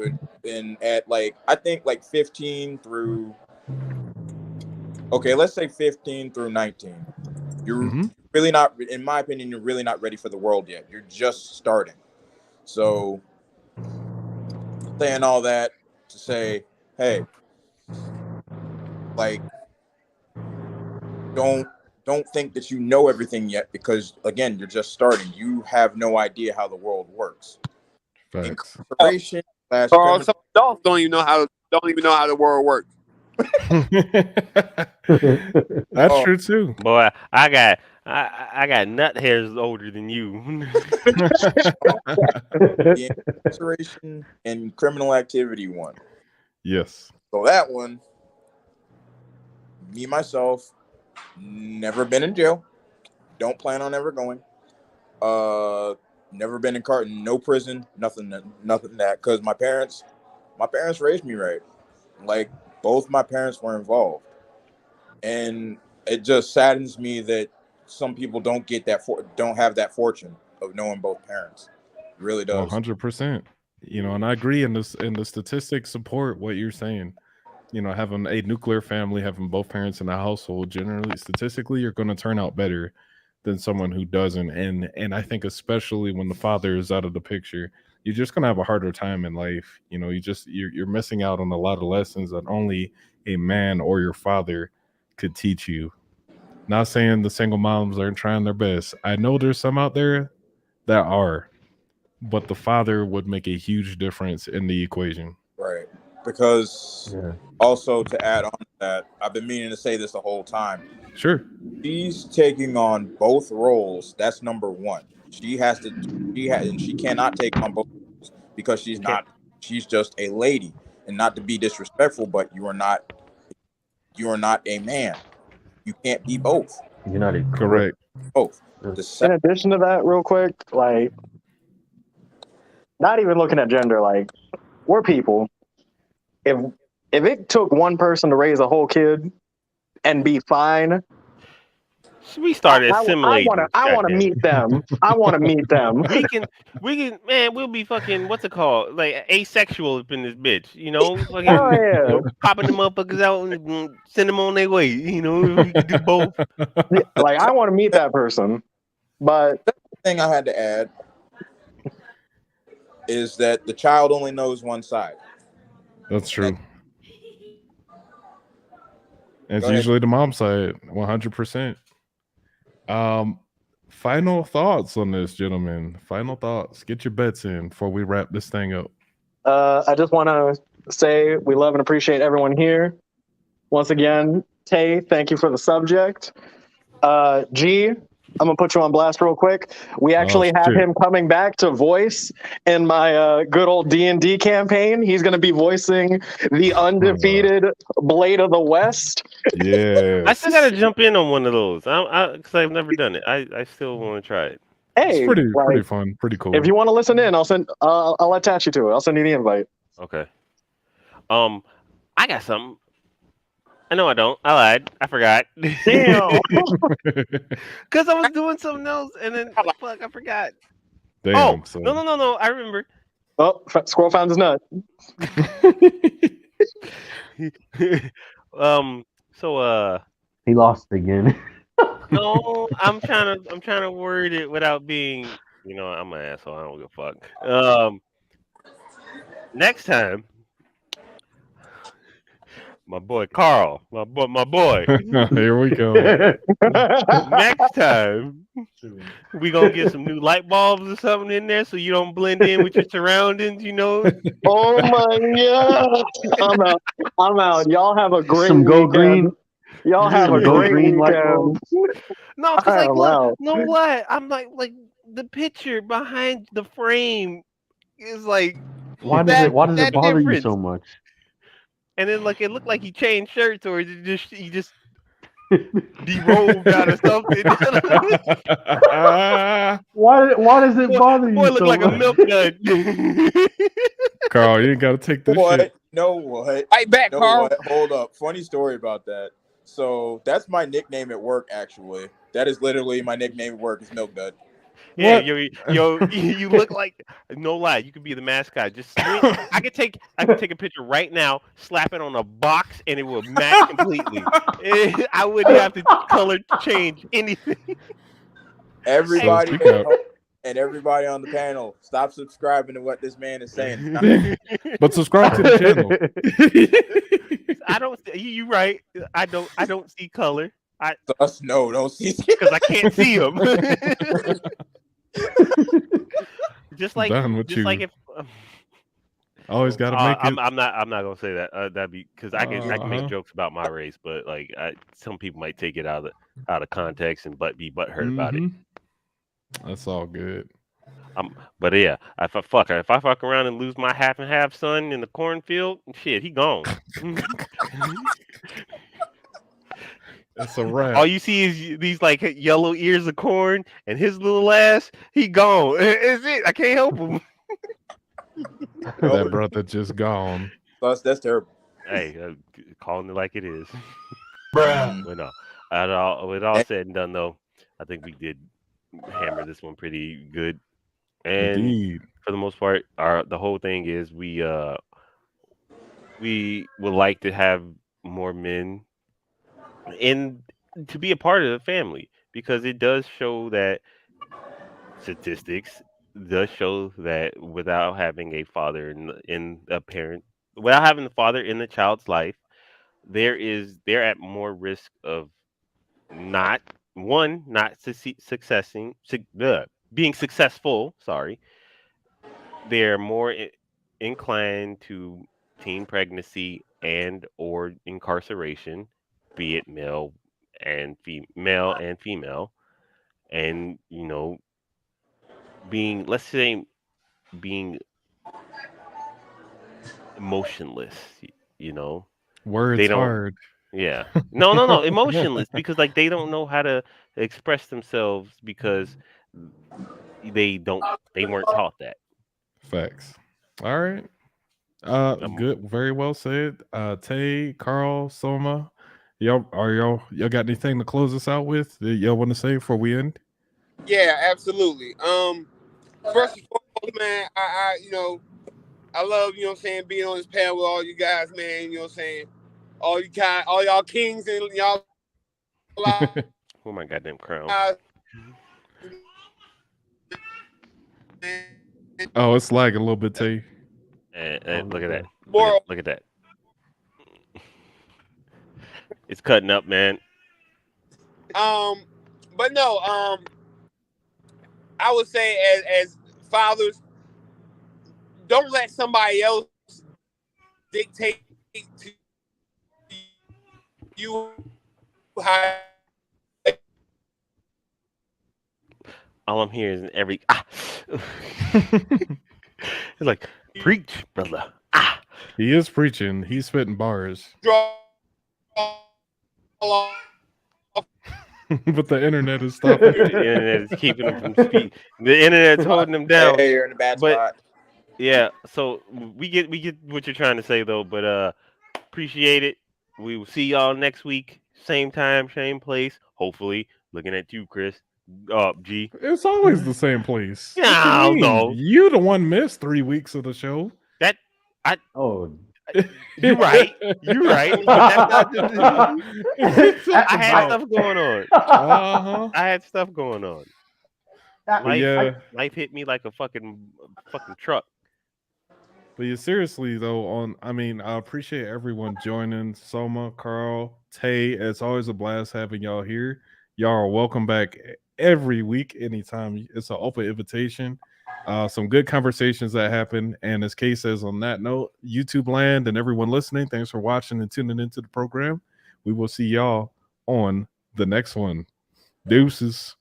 And at I think 15 through, okay, let's say 15 through 19. You're really not, in my opinion, you're really not ready for the world yet. You're just starting. So, saying all that to say, hey, don't think that you know everything yet, because again, you're just starting. You have no idea how the world works. Facts. Incarceration Some adults don't even know how the world works. That's true too. Boy, I got nut hairs older than you. The incarceration and criminal activity one. Yes. So that one, me myself, never been in jail. Don't plan on ever going. Never been in no prison, nothing that. Because my parents raised me right. Like, both my parents were involved, and it just saddens me that some people don't get don't have that fortune of knowing both parents. It really does. 100%. You know, and I agree. And the statistics support what you're saying. You know, having a nuclear family, having both parents in the household, generally, statistically, you're going to turn out better than someone who doesn't. And I think especially when the father is out of the picture, you're just going to have a harder time in life. You know, you're missing out on a lot of lessons that only a man or your father could teach you. Not saying the single moms aren't trying their best. I know there's some out there that are, but the father would make a huge difference in the equation. Right. Because also, to add on to that, I've been meaning to say this the whole time. Sure. She's taking on both roles. That's number one. She cannot take on both roles because she's just a lady. And not to be disrespectful, but you are not a man. You can't be both. You're not correct. Both. In addition to that, real quick, not even looking at gender, we're people. If it took one person to raise a whole kid and be fine, we started assimilating. I want to meet them. I want to meet them. We can, man. We'll be fucking, what's it called? Like asexual up in this bitch. You know, fucking, you know, popping the motherfuckers out and send them on their way. You know, we can do both. I want to meet that person, but the thing I had to add is that the child only knows one side. That's true. It's usually the mom side, 100%. Final thoughts on this, gentlemen. Final thoughts. Get your bets in before we wrap this thing up. I just want to say we love and appreciate everyone here. Once again, Tay, thank you for the subject. G, I'm gonna put you on blast real quick. We actually have him coming back to voice in my good old D&D campaign. He's gonna be voicing the undefeated Blade of the West. Yeah, I still gotta jump in on one of those. Because I've never done it. I still want to try it. Hey, it's pretty fun, pretty cool. If you want to listen in, I'll attach you to it. I'll send you the invite. Okay. I got something. No, I don't. I lied. I forgot. Damn. Because I was doing something else, and then fuck, I forgot. Damn. No. I remember. Oh, squirrel found his nut. He lost again. No, I'm trying to word it without being, I'm an asshole. I don't give a fuck. Next time, my boy Carl, my boy. Here we go. Next time, we gonna get some new light bulbs or something in there, so you don't blend in with your surroundings. Oh my god! I'm out. Y'all have a great some go weekend. green. Y'all have Some a go great green light weekend. bulbs. No, because I like, am look, out. no lie, I'm like the picture behind the frame is like Why does that it that bother you difference. so much? And then like it looked like he changed shirts or he just derobed out of something. Why does it bother Boy you looked so like a much? milk dud. Carl, you ain't got to take this Boy, shit. know what? Fight back, Know Carl. what? Hold up. Funny story about that. So that's my nickname at work. Actually, that is literally my nickname at work. Is Milk Dud. Yeah, What? you look like, no lie, you could be the mascot. Just swing. I could take a picture right now, slap it on a box, and it will match completely. I wouldn't have to color change anything. Everybody speak at up. home and everybody on the panel, stop subscribing to what this man is saying. But subscribe to the channel. I don't. You right. I don't see color. Us, no, don't see. Because I can't see them. just like Done with you. if. Always got to make it. I'm not gonna say that. That'd be because I can make Uh-huh. jokes about my race, but like some people might take it out of context and be butthurt about it. That's all good. But yeah, if I fuck around and lose my half and half son in the cornfield, shit, he gone. That's a wrap. All you see is these like yellow ears of corn, and his little ass, he gone. Is it? I can't help him. That brother just gone. That's terrible. Hey, calling it like it is. Bruh. But no, with all said and done, though, I think we did hammer this one pretty good. And Indeed. for the most part, the whole thing is we would like to have more men to be a part of the family, because it does show that statistics does show that without having a father without having the father in the child's life, they're at more risk of not being successful. Sorry, they're more inclined to teen pregnancy and or incarceration, be it male and female, and being, let's say, being emotionless. Words They don't. hard. Yeah. No, emotionless, because like they don't know how to express themselves because they weren't taught that. Facts. All right. Good. Very well said. Tay, Carl, Soma, y'all got anything to close us out with that y'all want to say before we end? Yeah, absolutely. First and foremost, man, I love, being on this panel with all you guys, man. You know what I'm saying? All y'all kings and y'all. Oh my goddamn crown. Oh, it's lagging a little bit, Tay. And look at that. Moral. Look at that. It's cutting up, man. But no, I would say as fathers, don't let somebody else dictate to you how. All I'm hearing is it's like, preach, brother. He is preaching. He's spitting bars. But the internet is stopping. The internet is keeping him from speaking. The internet's holding him down. Hey, you're in a bad spot. Yeah, so we get what you're trying to say, though. But appreciate it. We will see y'all next week, same time, same place. Hopefully, looking at you, Chris. G. It's always the same place. Yeah, no. You the one missed 3 weeks of the show. You're right. You're right. But that's not I had stuff going on. I had stuff going on. Life hit me like a fucking truck. But yeah, seriously though, I appreciate everyone joining. Soma, Carl, Tay. It's always a blast having y'all here. Y'all are welcome back every week, anytime. It's an open invitation. Some good conversations that happen. And as Kay says, on that note, YouTube land and everyone listening, thanks for watching and tuning into the program. We will see y'all on the next one. Deuces.